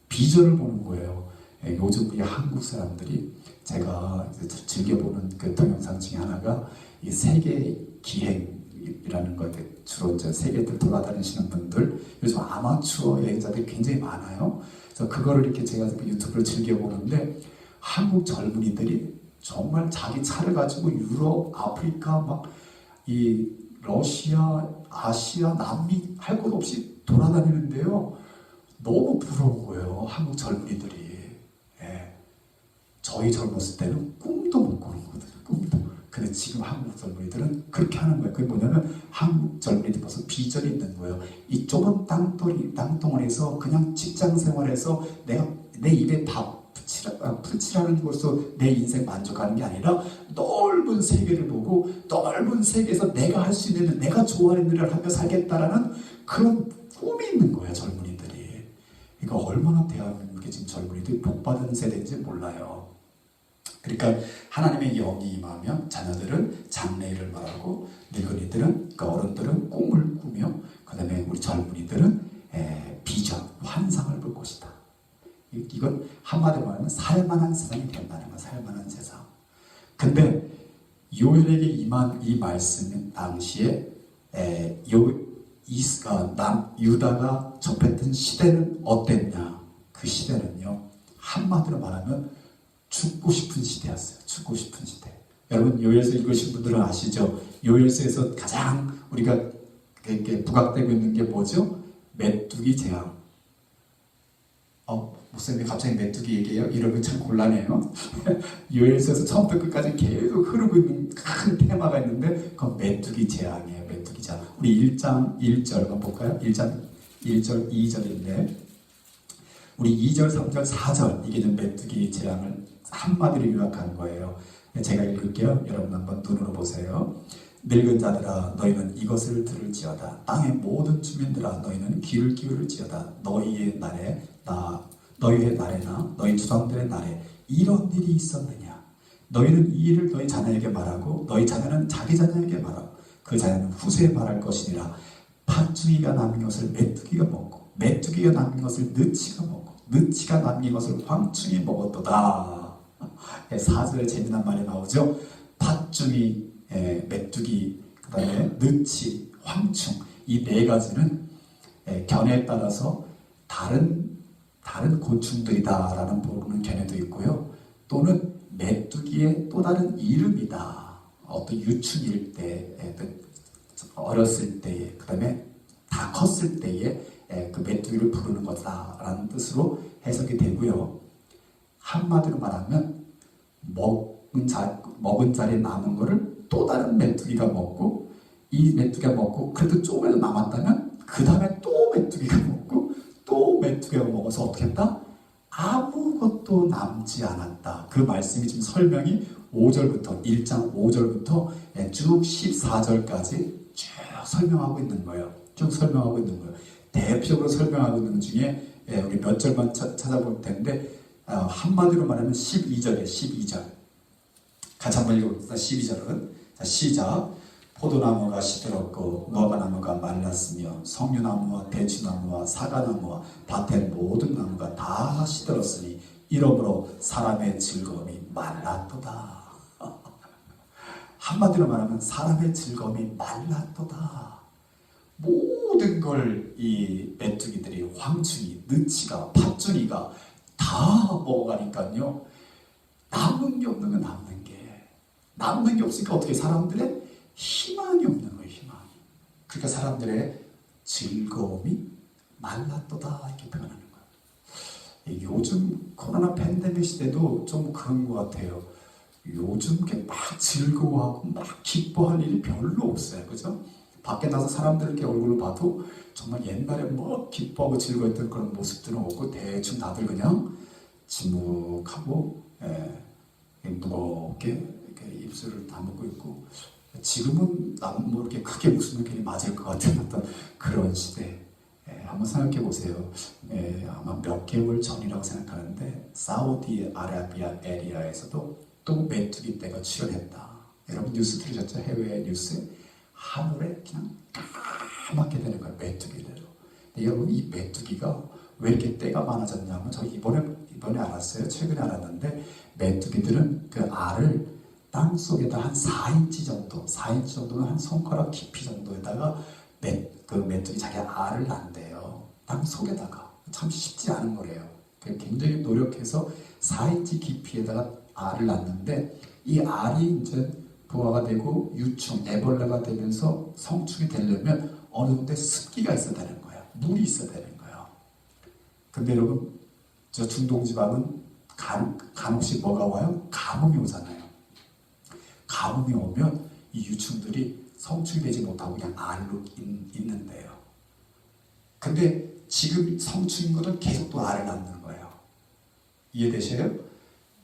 비전을 보는 거예요. 요즘 우리 한국 사람들이 제가 즐겨보는 그 동영상 중에 하나가 이 세계 기행이라는 거, 주로 이제 세계들 돌아다니시는 분들, 요즘 아마추어 여행자들이 굉장히 많아요. 그래서 그거를 이렇게 제가 유튜브를 즐겨보는데 한국 젊은이들이 정말 자기 차를 가지고 유럽, 아프리카, 막 이 러시아, 아시아, 남미 할 것 없이 돌아다니는데요. 너무 부러운 거예요. 한국 젊은이들이. 예. 저희 젊었을 때는 꿈도 못 꾸는 거거든요. 꿈도. 근데 지금 한국 젊은이들은 그렇게 하는 거예요. 그게 뭐냐면 한국 젊은이들 벌써 비전이 있는 거예요. 이 좁은 땅덩어리에서 그냥 직장 생활에서 내가 내 입에 밥 풀칠하는 것으로 내 인생 만족하는 게 아니라 넓은 세계를 보고 넓은 세계에서 내가 할 수 있는, 내가 좋아하는 일을 하며 살겠다라는 그런 꿈이 있는 거예요, 젊은이들이. 그러니까 얼마나 대한민국의 지금 젊은이들이 복받은 세대인지 몰라요. 그러니까 하나님의 영이 임하면 자녀들은 장래일을 말하고 늙은이들은, 그러니까 어른들은 꿈을 꾸며, 그 다음에 우리 젊은이들은 비전, 환상을 볼 것이다. 이건 한마디로 말하면 살만한 세상이 된다는 거야. 살만한 세상. 근데 요엘에게 임한 이 말씀 당시에 유다가 접했던 시대는 어땠냐? 그 시대는요, 한마디로 말하면 죽고 싶은 시대였어요. 죽고 싶은 시대. 여러분 요엘서 읽으신 분들은 아시죠? 요엘서에서 가장 우리가 이렇게 부각되고 있는 게 뭐죠? 메뚜기 재앙. 목사님이 갑자기 메뚜기 얘기해요? 이러면 참 곤란해요. 요엘서에서 처음부터 끝까지 계속 흐르고 있는 큰 테마가 있는데 그건 메뚜기 재앙이에요. 메뚜기 재앙. 우리 1장 1절 한번 볼까요? 1장 1절 2절인데 우리 2절 3절 4절 이게 좀 메뚜기 재앙을 한마디로 요약한 거예요. 제가 읽을게요. 여러분 한번 눈으로 보세요. 늙은 자들아 너희는 이것을 들을지어다. 땅의 모든 주민들아 너희는 귀를 기울일지어다. 너희의 날에나 너희 조상들의 날에 이런 일이 있었느냐. 너희는 이 일을 너희 자녀에게 말하고 너희 자녀는 자기 자녀에게 말하고 그 자녀는 후세에 말할 것이니라. 팥죽이가 남긴 것을 메뚜기가 먹고 메뚜기가 남긴 것을 느치가 먹고 느치가 남긴 것을 황충이 먹었도다. 4절에 재미난 말이 나오죠. 팥죽이, 메뚜기, 그 다음에 느치, 황충, 이 네 가지는 견해에 따라서 다른 곤충들이다라는 보는 견해도 있고요. 또는 메뚜기의 또 다른 이름이다. 어떤 유충일 때, 어렸을 때에, 그 다음에 다 컸을 때에 그 메뚜기를 부르는 거다라는 뜻으로 해석이 되고요. 한마디로 말하면 먹은 자리에 남은 거를 또 다른 메뚜기가 먹고 이 메뚜기가 먹고 그래도 조금이라도 남았다면 그 다음에 또 메뚜기가 먹고 또 메뚜기가 먹어서 어떻게 했다? 아무것도 남지 않았다. 그 말씀이 지금 설명이 5절부터 1장 5절부터 쭉 14절까지 쭉 설명하고 있는 거예요. 쭉 설명하고 있는 거예요. 대표적으로 설명하고 있는 것 중에 우리 몇 절만 찾아볼 텐데 한마디로 말하면 12절이에요. 12절. 같이 한번 읽어봅시다. 12절은. 자, 시작. 포도나무가 시들었고 무화과나무가 말랐으며 석류나무와 대추나무와 사과나무와 밭의 모든 나무가 다 시들었으니 이러므로 사람의 즐거움이 말랐도다. 한마디로 말하면 사람의 즐거움이 말랐도다. 모든 걸 이 메뚜기들이, 황충이, 느치가, 팥죽이가 다 먹어가니까요. 남은 게 없는 건 남는 게. 남는 게 없으니까 어떻게 사람들의 희망이 없는 거예요. 희망이. 그러니까 사람들의 즐거움이 말랐도다 이렇게 표현하는 거예요. 요즘 코로나 팬데믹 시대도 좀 그런 것 같아요. 요즘 이렇게 막 즐거워하고 막 기뻐할 일이 별로 없어요. 그죠? 밖에 나서 사람들 이렇게 얼굴을 봐도 정말 옛날에 뭐 기뻐하고 즐거웠던 그런 모습들은 없고 대충 다들 그냥 침묵하고 무겁게 이렇게 입술을 다물고 있고 지금은 뭐 이렇게 크게 웃으면 괜히 맞을 것 같은 어떤 그런 시대. 한번 생각해 보세요. 아마 몇 개월 전이라고 생각하는데 사우디아라비아 에리아에서도 또 메뚜기 떼가 출현했다. 여러분 뉴스 들으셨죠? 해외 뉴스에 하늘에 그냥 까맣게 되는 거예요. 메뚜기대로. 근데 여러분 이 메뚜기가 왜 이렇게 떼가 많아졌냐면 저 이번에 알았어요. 최근에 알았는데 메뚜기들은 그 알을 땅 속에다 한 4인치 정도는 한 손가락 깊이 정도에다가 그 메뚜기 자기 알을 낳는데요. 땅 속에다가. 참 쉽지 않은 거래요. 굉장히 노력해서 4인치 깊이에다가 알을 낳는데 이 알이 이제 부화가 되고 유충, 애벌레가 되면서 성충이 되려면 어느 정도의 습기가 있어야 되는 거예요. 물이 있어야 되는 거예요. 근데 여러분 저 중동지방은 간혹씩 뭐가 와요? 가뭄이 오잖아요. 가뭄이 오면 이 유충들이 성충이 되지 못하고 그냥 알로 있는데요. 근데 지금 성충인 것은 계속 또 알을 낳는 거예요. 이해되셔요?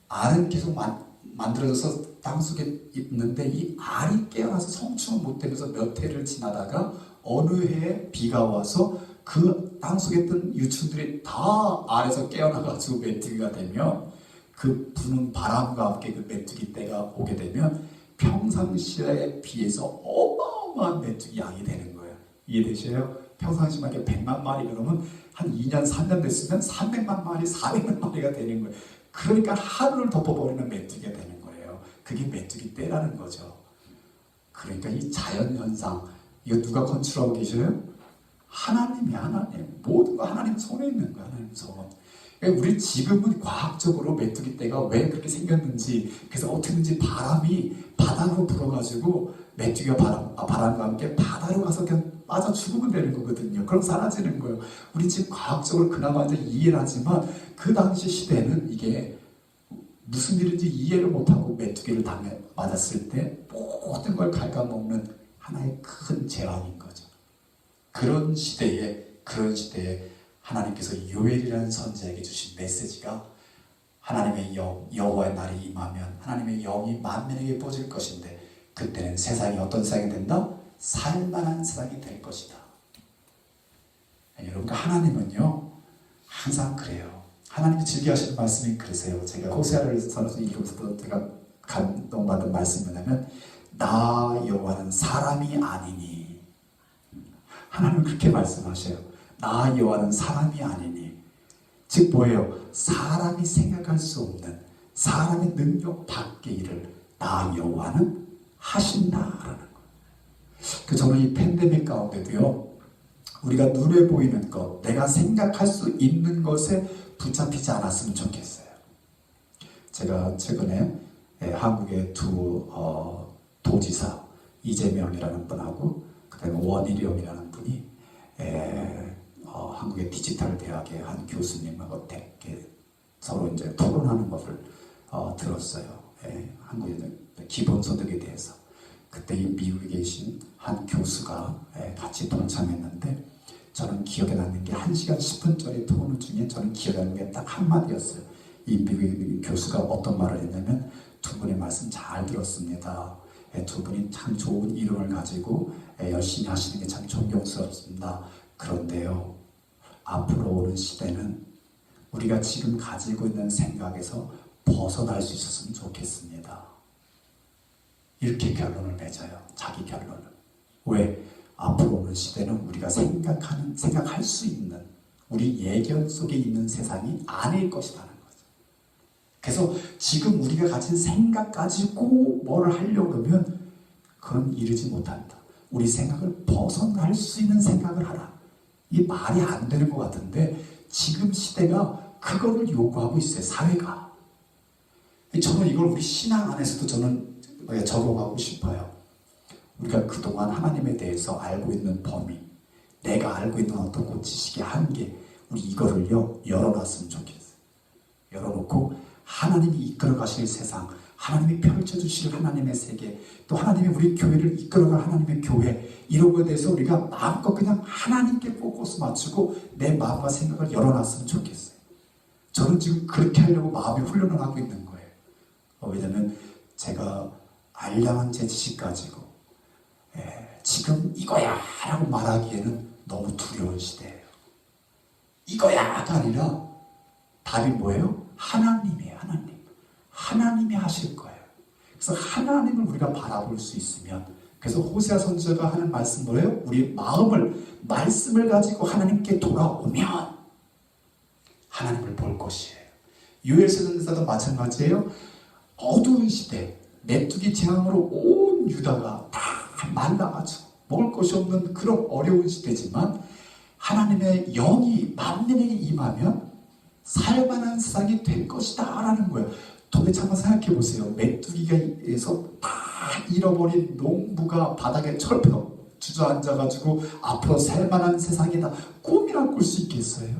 알은 계속 만들어져서 땅속에 있는데 이 알이 깨어나서 성충을 못 되면서 몇 해를 지나다가 어느 해에 비가 와서 그 땅속에 있던 유충들이 다 알에서 깨어나가지고 메뚜기가 되면 그 부는 바람과 함께 그 메뚜기 떼가 오게 되면 평상시에 비해서 어마어마한 메뚜기 양이 되는 거예요. 이해되셔요? 평상시만 이렇게 100만 마리 그러면 한 2년, 3년 됐으면 300만 마리, 400만 마리가 되는 거예요. 그러니까 하루를 덮어버리는 메뚜기가 되는 거예요. 그게 메뚜기 떼라는 거죠. 그러니까 이 자연현상, 이거 누가 컨트롤하고 계셔요? 하나님이 모든 거 하나님 손에 있는 거예요. 하나님 손. 그러니까 우리 지금은 과학적으로 메뚜기 떼가 왜 그렇게 생겼는지, 그래서 어떻게든지 바람이 바다로 불어가지고 메뚜기가 바람과 함께 바다로 가서 그냥 빠져 죽으면 되는 거거든요. 그럼 사라지는 거예요. 우리 지금 과학적으로 그나마 이제 이해를 하지만 그 당시 시대는 이게 무슨 일인지 이해를 못하고 메뚜기를 맞았을 때 모든 걸 갉아먹는 하나의 큰 재앙인 거죠. 그런 시대에 하나님께서 요엘이라는 선지자에게 주신 메시지가 하나님의 여호와의 날이 임하면 하나님의 영이 만민에게 뻗을 것인데 그때는 세상이 어떤 세상이 된다? 살만한 세상이 될 것이다. 여러분, 하나님은요 항상 그래요. 하나님이 즐겨하시는 말씀이 그러세요. 제가 호세아를 써서 읽으면서도 제가 감동받은 말씀이 뭐냐면 나 여호와는 사람이 아니니. 하나님은 그렇게 말씀하셔요. 나 여호와는 사람이 아니니. 즉 뭐예요? 사람이 생각할 수 없는 사람의 능력 밖의 일을 나 여호와는 하신다라는 거예요. 저는 이 팬데믹 가운데도요 우리가 눈에 보이는 것, 내가 생각할 수 있는 것에 붙잡히지 않았으면 좋겠어요. 제가 최근에 한국의 두 도지사 이재명이라는 분하고 그다음에 원희룡이라는 분이 한국의 디지털 대학의 한 교수님하고 서로 이제 토론하는 것을 들었어요. 한국의 기본소득에 대해서. 그때 이 미국에 계신 한 교수가 같이 동참했는데 저는 기억에 남는 게 1시간 10분짜리 토론 중에 저는 기억에 남는 게 딱 한마디였어요. 이 미국의 교수가 어떤 말을 했냐면 두 분의 말씀 잘 들었습니다. 두 분이 참 좋은 이름을 가지고 열심히 하시는 게 참 존경스럽습니다. 그런데요, 앞으로 오는 시대는 우리가 지금 가지고 있는 생각에서 벗어날 수 있었으면 좋겠습니다. 이렇게 결론을 맺어요. 자기 결론을. 왜? 앞으로 오는 시대는 우리가 생각할 수 있는 우리 예견 속에 있는 세상이 아닐 것이라는 거죠. 그래서 지금 우리가 가진 생각 가지고 뭘 하려고 그러면 그건 이르지 못한다. 우리 생각을 벗어날 수 있는 생각을 하라. 이 말이 안 되는 것 같은데 지금 시대가 그거를 요구하고 있어요. 사회가. 저는 이걸 우리 신앙 안에서도 저는 적용하고 싶어요. 우리가 그동안 하나님에 대해서 알고 있는 범위, 내가 알고 있는 어떤 그 지식의 한계, 우리 이거를요 열어놨으면 좋겠어요. 열어놓고 하나님이 이끌어 가실 세상, 하나님이 펼쳐주실 하나님의 세계, 또 하나님이 우리 교회를 이끌어갈 하나님의 교회, 이런 것에 대해서 우리가 마음껏 그냥 하나님께 포커스 맞추고 내 마음과 생각을 열어놨으면 좋겠어요. 저는 지금 그렇게 하려고 마음의 훈련을 하고 있는 거예요. 왜냐하면 제가 알량한 제 지식 가지고 지금 이거야 라고 말하기에는 너무 두려운 시대예요. 이거야가 아니라 답이 뭐예요? 하나님이에요. 하나님이 하실 거예요. 그래서 하나님을 우리가 바라볼 수 있으면, 그래서 호세아 선지자가 하는 말씀 뭐예요? 우리 말씀을 가지고 하나님께 돌아오면 하나님을 볼 것이에요. 요엘서 선지자도 마찬가지예요. 어두운 시대, 메뚜기 재앙으로 온 유다가 다 말라가지고 먹을 것이 없는 그런 어려운 시대지만 하나님의 영이 만민에게 임하면 살만한 세상이 될 것이다 라는 거예요. 도대체 한번 생각해 보세요. 메뚜기가에서 다 잃어버린 농부가 바닥에 철폐 주저앉아가지고 앞으로 살만한 세상이다 꿈이나 꿀 수 있겠어요?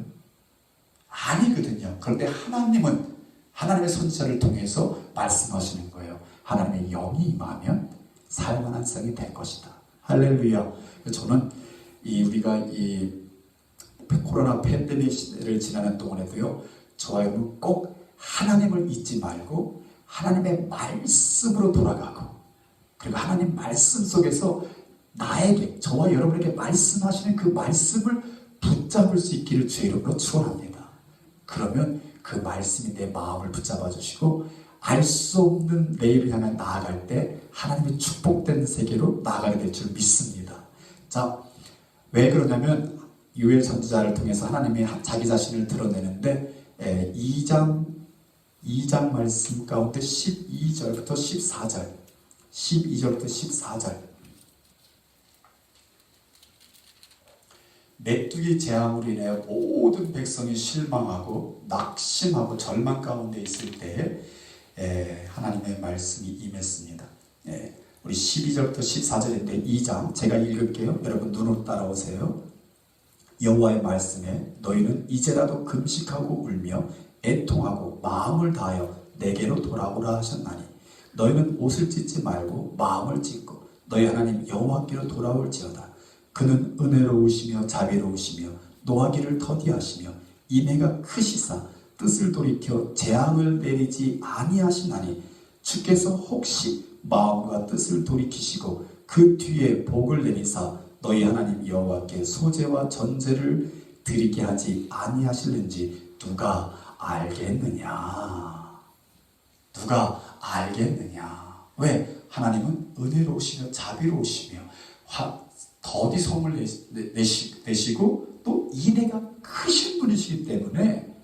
아니거든요. 그런데 하나님은 하나님의 선지자를 통해서 말씀하시는 거예요. 하나님의 영이 임하면 살만한 세상이 될 것이다. 할렐루야. 저는 우리가 이 코로나 팬데믹 시대를 지나는 동안에도요, 저와 여러분 꼭 하나님을 잊지 말고 하나님의 말씀으로 돌아가고, 그리고 하나님 말씀 속에서 나에게, 저와 여러분에게 말씀하시는 그 말씀을 붙잡을 수 있기를 주의 이름으로 축원합니다. 그러면 그 말씀이 내 마음을 붙잡아 주시고 알 수 없는 내일을 향해 나아갈 때 하나님의 축복된 세계로 나아가게 될 줄 믿습니다. 자, 왜 그러냐면 요엘 선지자를 통해서 하나님이 자기 자신을 드러내는데 2장 말씀 가운데 12절부터 14절 12절부터 14절 메뚜기 재앙으로 인해 모든 백성이 실망하고 낙심하고 절망 가운데 있을 때에 하나님의 말씀이 임했습니다. 우리 12절부터 14절인데 2장 제가 읽을게요. 여러분 눈으로 따라오세요. 여호와의 말씀에 너희는 이제라도 금식하고 울며 애통하고 마음을 다하여 내게로 돌아오라 하셨나니 너희는 옷을 찢지 말고 마음을 찢고 너희 하나님 여호와께로 돌아올지어다. 그는 은혜로우시며 자비로우시며 노하기를 더디하시며 인애가 크시사 뜻을 돌이켜 재앙을 내리지 아니하시나니 주께서 혹시 마음과 뜻을 돌이키시고 그 뒤에 복을 내리사 너희 하나님 여호와께 소제와 전제를 드리게 하지 아니하실는지 누가 알겠느냐? 누가 알겠느냐? 왜? 하나님은 은혜로우시며 자비로우시며 더디 성을 내시고 또 인애가 크신 분이시기 때문에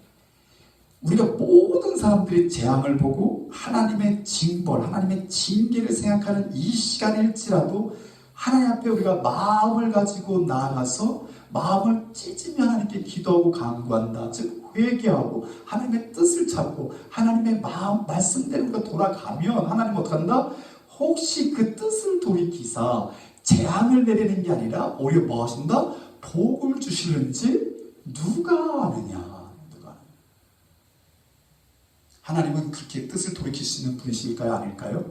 우리가 모든 사람들이 재앙을 보고 하나님의 징벌, 하나님의 징계를 생각하는 이 시간일지라도 하나님 앞에 우리가 마음을 가지고 나아가서 마음을 찢으며 하나님께 기도하고 간구한다. 즉 회개하고 하나님의 뜻을 찾고 하나님의 말씀대로 우리가 돌아가면 하나님 어떡한다? 혹시 그 뜻을 돌이키사 재앙을 내리는 게 아니라 오히려 뭐 하신다? 복을 주시는지 누가 아느냐? 하나님은 그렇게 뜻을 돌이키시는 분이실까요? 아닐까요?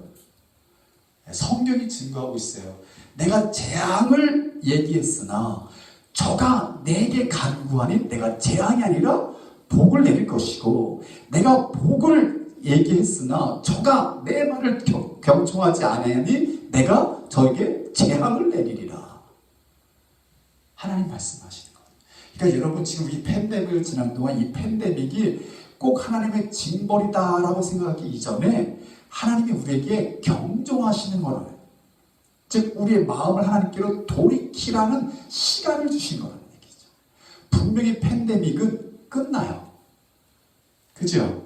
성경이 증거하고 있어요. 내가 재앙을 얘기했으나 저가 내게 간구하니 내가 재앙이 아니라 복을 내릴 것이고 내가 복을 얘기했으나 저가 내 말을 경청하지 않으니 내가 저에게 재앙을 내리리라. 하나님 말씀하시는 거예요. 그러니까 여러분 지금 이 팬데믹을 지난 동안 이 팬데믹이 꼭 하나님의 징벌이다라고 생각하기 이전에 하나님이 우리에게 경종하시는 거라는, 즉 우리의 마음을 하나님께로 돌이키라는 시간을 주신 거라는 얘기죠. 분명히 팬데믹은 끝나요. 그죠?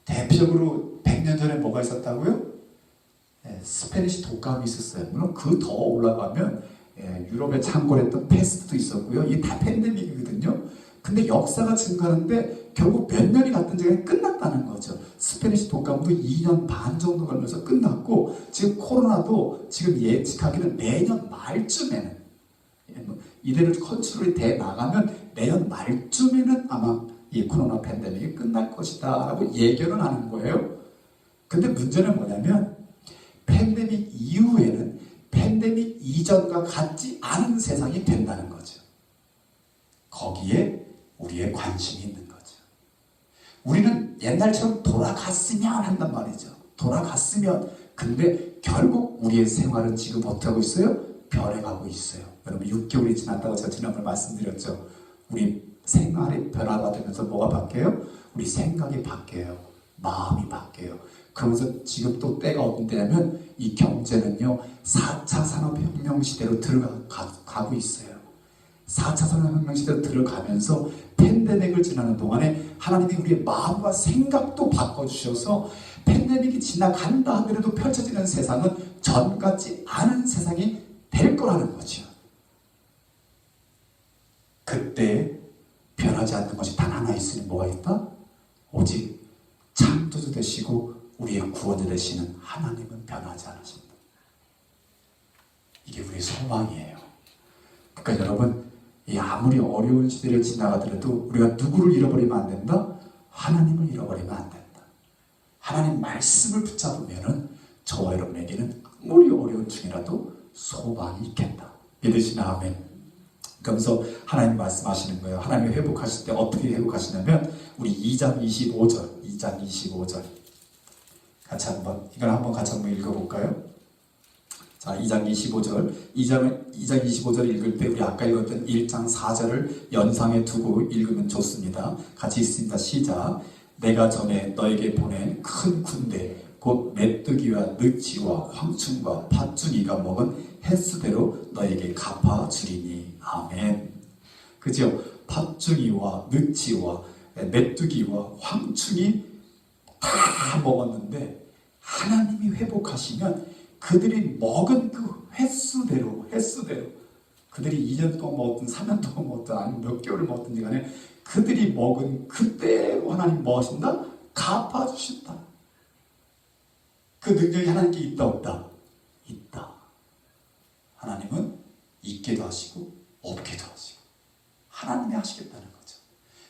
대표적으로 100년 전에 뭐가 있었다고요? 스페니시 독감이 있었어요. 물론 그 더 올라가면 유럽에 창궐했던 패스트도 있었고요. 이게 다 팬데믹이거든요. 근데 근데 역사가 증가하는데 결국 몇 년이 갔든지 끝났다는 거죠. 스페니시 독감도 2년 반 정도 걸려서 끝났고 지금 코로나도 지금 예측하기는 내년 말쯤에는 이대로 컨트롤이 돼 나가면 내년 말쯤에는 아마 이 코로나 팬데믹이 끝날 것이다 라고 예견은 하는 거예요. 근데 문제는 뭐냐면 팬데믹 이후에는 팬데믹 이전과 같지 않은 세상이 된다는 거죠. 거기에 우리의 관심이 있는 거죠. 우리는 옛날처럼 돌아갔으면 한단 말이죠. 돌아갔으면. 근데 결국 우리의 생활은 지금 어떻게 하고 있어요? 변해가고 있어요. 여러분 6개월이 지났다고 제가 지난번에 말씀드렸죠. 우리 생활이 변화받으면서 뭐가 바뀌어요? 우리 생각이 바뀌어요. 마음이 바뀌어요. 그러면서 지금 또 때가 어떤 때냐면 이 경제는요 4차 산업혁명 시대로 들어가고 있어요. 4차 산업혁명 시대로 들어가면서 팬데믹을 지나는 동안에 하나님이 우리의 마음과 생각도 바꿔주셔서 팬데믹이 지나간다 하더라도 펼쳐지는 세상은 전 같지 않은 세상이 될 거라는 거죠. 그때 변하지 않는 것이 단 하나 있으니 뭐가 있다? 오직 창조주 되시고 우리의 구원자 되시는 하나님은 변하지 않으십니다. 이게 우리의 소망이에요. 그러니까 여러분 이 아무리 어려운 시대를 지나가더라도 우리가 누구를 잃어버리면 안 된다? 하나님을 잃어버리면 안 된다. 하나님 말씀을 붙잡으면은 저와 여러분에게는 아무리 어려운 중이라도 소망이 있겠다. 믿으시나 아멘. 그러면서 하나님 말씀하시는 거예요. 하나님이 회복하실 때 어떻게 회복하시냐면 우리 2장 25절 같이 한번 같이 읽어볼까요? 자, 2장 25절 읽을 때 우리 아까 읽었던 1장 4절을 연상해 두고 읽으면 좋습니다. 같이 읽습니다. 시작. 내가 전에 너에게 보낸 큰 군대 곧 메뚜기와 느치와 황충과 팥죽이가 먹은 횟수대로 너에게 갚아주리니. 아멘. 그죠? 팥죽이와 느치와 메뚜기와 황충이 다 먹었는데 하나님이 회복하시면 그들이 먹은 그 횟수대로 그들이 2년 동안 먹었든 3년 동안 먹었든 아니면 몇 개월을 먹었든지 간에 그들이 먹은 그대로 하나님 뭐 하신다? 갚아주신다. 그 능력이 하나님께 있다 없다? 있다. 하나님은 있게도 하시고 없게도 하시고 하나님이 하시겠다는 거죠.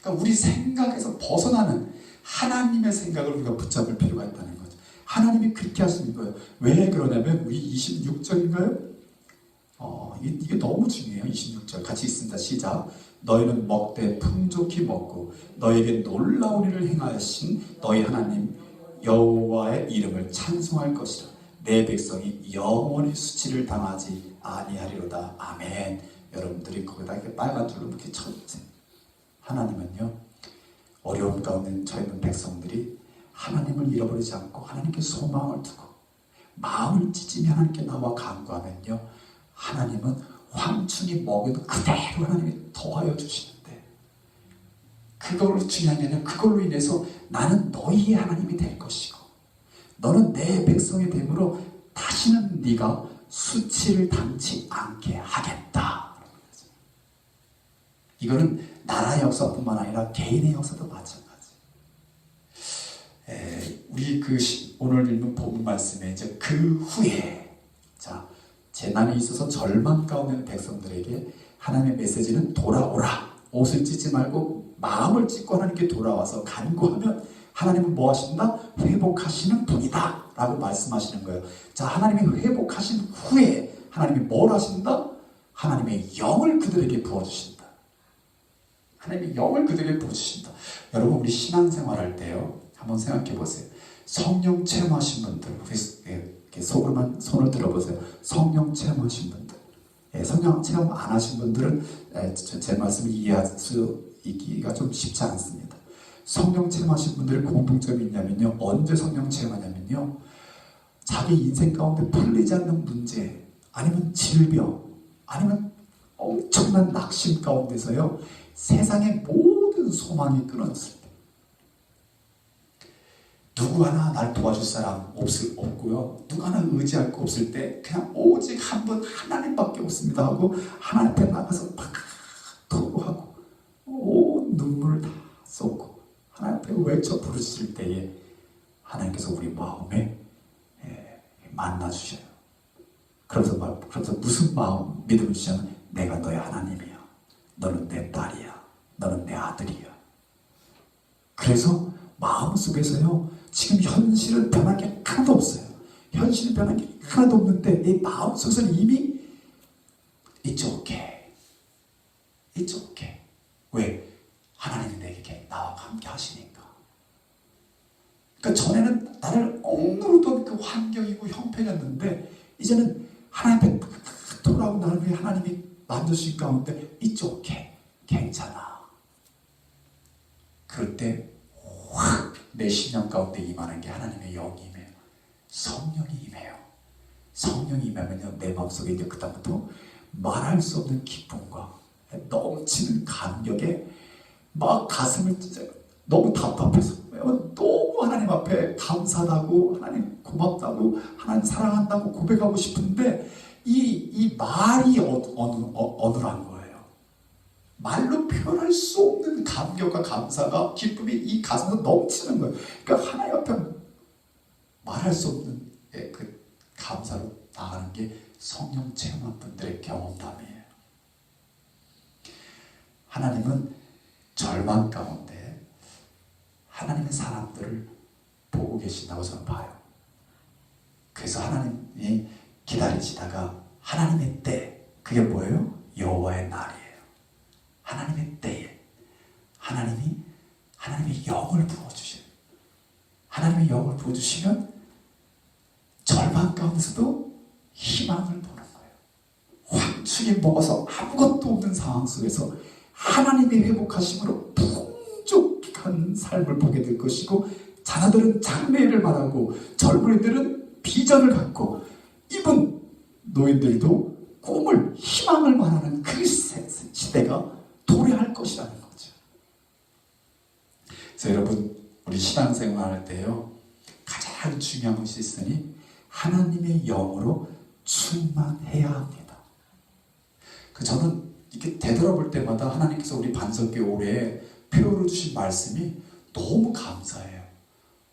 그러니까 우리 생각에서 벗어나는 하나님의 생각을 우리가 붙잡을 필요가 있다는 거죠. 하나님이 그렇게 하시는 거예요. 왜 그러냐면 우리 26절인가요? 이게 너무 중요해요. 26절 같이 있습니다. 시작. 너희는 먹되 풍족히 먹고 너에게 놀라운 일을 행하신 너희 하나님 여호와의 이름을 찬송할 것이라. 내 백성이 영원히 수치를 당하지 아니하리로다. 아멘. 여러분들이 거기다 이렇게 빨간 줄로 이렇게 쳐주세요. 하나님은요 어려움 가운데 처해 있는 백성들이 하나님을 잃어버리지 않고 하나님께 소망을 두고 마음을 찢으며 하나님께 나와 간구하면요 하나님은 황충이 먹은 그대로 하나님이 더하여 주시는데 그걸로 중요한 게 아니라 그걸로 인해서 나는 너희의 하나님이 될 것이고 너는 내 백성이 됨으로 다시는 네가 수치를 당치 않게 하겠다. 이거는 나라의 역사뿐만 아니라 개인의 역사도 마찬가지. 우리 오늘 읽는 본문 말씀에 이제 그 후에 자 재난이 있어서 절망 가운데 있는 백성들에게 하나님의 메시지는 돌아오라. 옷을 찢지 말고 마음을 찢고 하나님께 돌아와서 간구하면 하나님은 뭐 하신다? 회복하시는 분이다 라고 말씀하시는 거예요. 자, 하나님이 회복하신 후에 하나님이 뭘 하신다? 하나님의 영을 그들에게 부어주신다. 하나님의 영을 그들에게 부어주신다. 여러분 우리 신앙생활 할 때요 한번 생각해 보세요. 성령 체험하신 분들 이렇게 속으로만 손을 들어보세요. 성령 체험하신 분들 성령 체험 안 하신 분들은 제 말씀을 이해할 수 있기가 좀 쉽지 않습니다. 성령 체험하신 분들의 공통점이 있냐면요 언제 성령 체험하냐면요 자기 인생 가운데 풀리지 않는 문제 아니면 질병 아니면 엄청난 낙심 가운데서요 세상의 모든 소망이 끊어졌을 때 누구 하나 날 도와줄 사람 없고요 누구 하나 의지할 거 없을 때 그냥 오직 한 분 하나님밖에 없습니다 하고 하나님 앞에 나가서 막 토로하고 온 이름을 외쳐 부르실 때에 하나님께서 우리 마음에 만나 주셔요. 그러면서 무슨 마음 믿음을 주시냐면 내가 너의 하나님이야. 너는 내 딸이야. 너는 내 아들이야. 그래서 마음속에서요, 지금 현실은 변한 게 하나도 없어요. 현실은 변한 게 하나도 없는데 이 마음속에서는 이미 It's okay. It's okay. 왜? 하나님이 내게 나와 함께 하시니까. 그러니까 전에는 나를 억누르던 그 환경이고 형편이었는데 이제는 하나님 앞에 돌아오고 나를 위해 하나님이 만드신 가운데 It's okay. 괜찮아. 그럴 때 확 내 신령 가운데 임하는 게 하나님의 영이 임해요. 성령이 임해요. 성령이 임하면요, 내 마음속에 이제 그다음부터 말할 수 없는 기쁨과 넘치는 감격에 막 가슴을 찢어요. 너무 답답해서 너무 하나님 앞에 감사하다고, 하나님 고맙다고, 하나님 사랑한다고 고백하고 싶은데 이 말이 어눌한 거예요. 말로 표현할 수 없는 감격과 감사가, 기쁨이 이 가슴에서 넘치는 거예요. 그러니까 하나님 앞에 말할 수 없는 그 감사로 나가는 게 성령 체험한 분들의 경험담이에요. 하나님은 절망 가운데 하나님의 사람들을 보고 계신다고 저는 봐요. 그래서 하나님이 기다리시다가 하나님의 때, 그게 뭐예요? 여호와의 날이에요. 하나님의 때에 하나님의 영을 부어주셔요. 하나님의 영을 부어주시면 절망 가운데서도 희망을 보는 거예요. 환축이 먹어서 아무것도 없는 상황 속에서 하나님의 회복하심으로 풍족한 삶을 보게 될 것이고, 자녀들은 장래를 바라고 젊은이들은 비전을 갖고 이분 노인들도 꿈을, 희망을 말하는 그 시대가 도래할 것이라는 거죠. 그래서 여러분, 우리 신앙생활 할 때요, 가장 중요한 것이 있으니 하나님의 영으로 충만해야 합니다. 저는 이렇게 되돌아볼 때마다 하나님께서 우리 반석교회 올해 표로 주신 말씀이 너무 감사해요.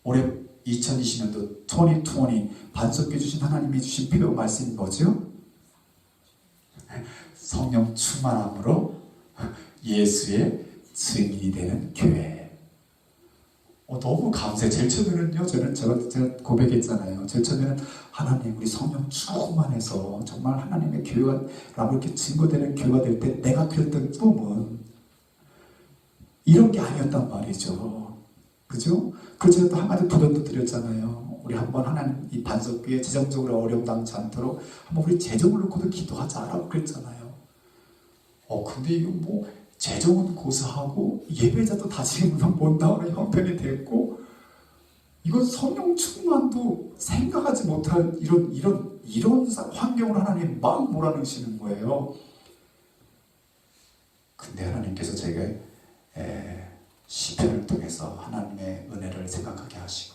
올해 2020년도 2020 반석교회 주신 하나님이 주신 표 말씀이 뭐죠? 성령 충만함으로 예수의 증인이 되는 교회. 너무 감사해요. 제일 처음에는요, 제가 고백했잖아요. 제일 처음에는 하나님, 우리 성령 충만해서 정말 하나님의 교회라고 이렇게 증거되는 교회가 될 때 내가 그렸던 꿈은 이런 게 아니었단 말이죠. 그죠? 그래서 제가 또 한 가지 부담도 드렸잖아요. 우리 한번 하나님 이 반석교회 재정적으로 어려움 당치 않도록 한번 우리 재정을 놓고도 기도하자라고 그랬잖아요. 근데 이거 뭐 재정은 고사하고 예배자도 다 지금 못 나오는 형편이 됐고, 이건 성령 충만도 생각하지 못한 이런 환경을 하나님 막 몰아넣으시는 거예요. 근데 하나님께서 제게 시편을 통해서 하나님의 은혜를 생각하게 하시고,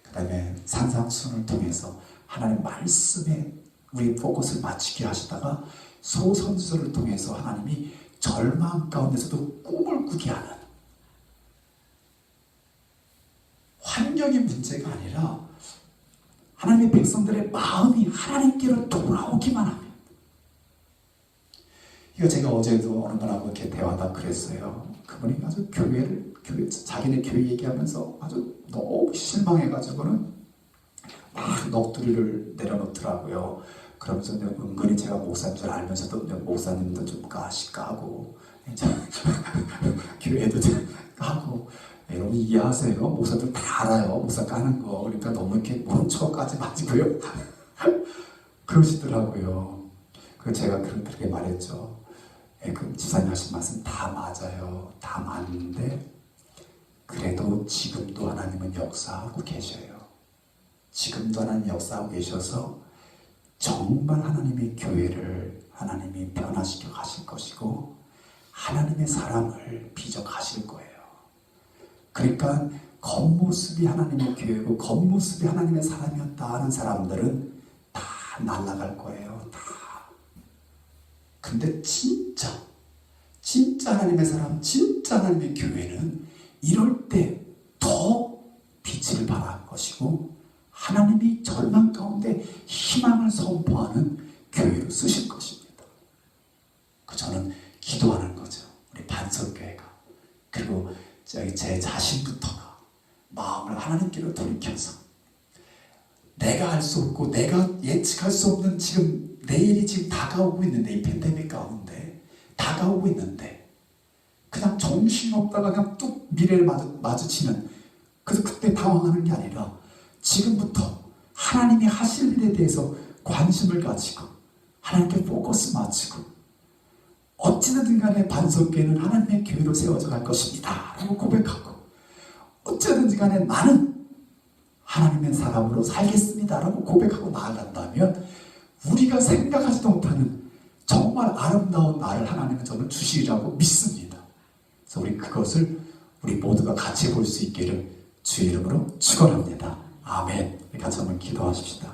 그 다음에 산상순을 통해서 하나님 말씀에 우리 포커스를 맞추게 하시다가 소선지서를 통해서 하나님이 절망 가운데서도 꿈을 꾸게 하는, 환경이 문제가 아니라 하나님의 백성들의 마음이 하나님께로 돌아오기만 하면. 이거 제가 어제도 어느 분하고 이렇게 대화하다 그랬어요. 그분이 아주 자기네 교회 얘기하면서 아주 너무 실망해가지고는 막 넋두리를 내려놓더라고요. 그러면서 은근히 제가 목사님 줄 알면서도 목사님도 좀 까고 교회도 좀 까고, 여러분 이해하세요? 목사들 다 알아요. 목사 까는 거. 그러니까 너무 이렇게 모른 척 까지 마시고요. 그러시더라고요. 그래서 제가 그렇게 말했죠. 그 지사님 하신 말씀 다 맞아요. 다 맞는데 그래도 지금도 하나님은 역사하고 계셔요. 지금도 하나님 역사하고 계셔서 정말 하나님의 교회를 하나님이 변화시켜 가실 것이고 하나님의 사랑을 빚어가실 거예요. 그러니까 겉모습이 하나님의 교회고 겉모습이 하나님의 사람이었다 하는 사람들은 다 날아갈 거예요. 다. 근데 진짜 하나님의 사람, 진짜 하나님의 교회는 이럴 때 더 가지고 하나님이 절망 가운데 희망을 선포하는 교회로 쓰실 것입니다. 저는 기도하는 거죠. 우리 반석교회가. 그리고 제 자신부터가 마음을 하나님께로 돌이켜서 내가 할 수 없고 내가 예측할 수 없는 지금 내일이 지금 다가오고 있는데, 이 팬데믹 가운데 다가오고 있는데 그냥 정신없다가 그냥 뚝 미래를 마주치는, 그래서 그때 당황하는 게 아니라 지금부터 하나님이 하실 일에 대해서 관심을 가지고 하나님께 포커스 맞추고 어찌든 간에 반석교회는 하나님의 교회로 세워져 갈 것입니다 라고 고백하고, 어찌든지 간에 나는 하나님의 사람으로 살겠습니다 라고 고백하고 나아간다면 우리가 생각하지도 못하는 정말 아름다운 날을 하나님은 저는 주시리라고 믿습니다. 그래서 우리 그것을 우리 모두가 같이 볼 수 있기를 주의 이름으로 축원합니다. 아멘. 같이 한번 기도하십시다.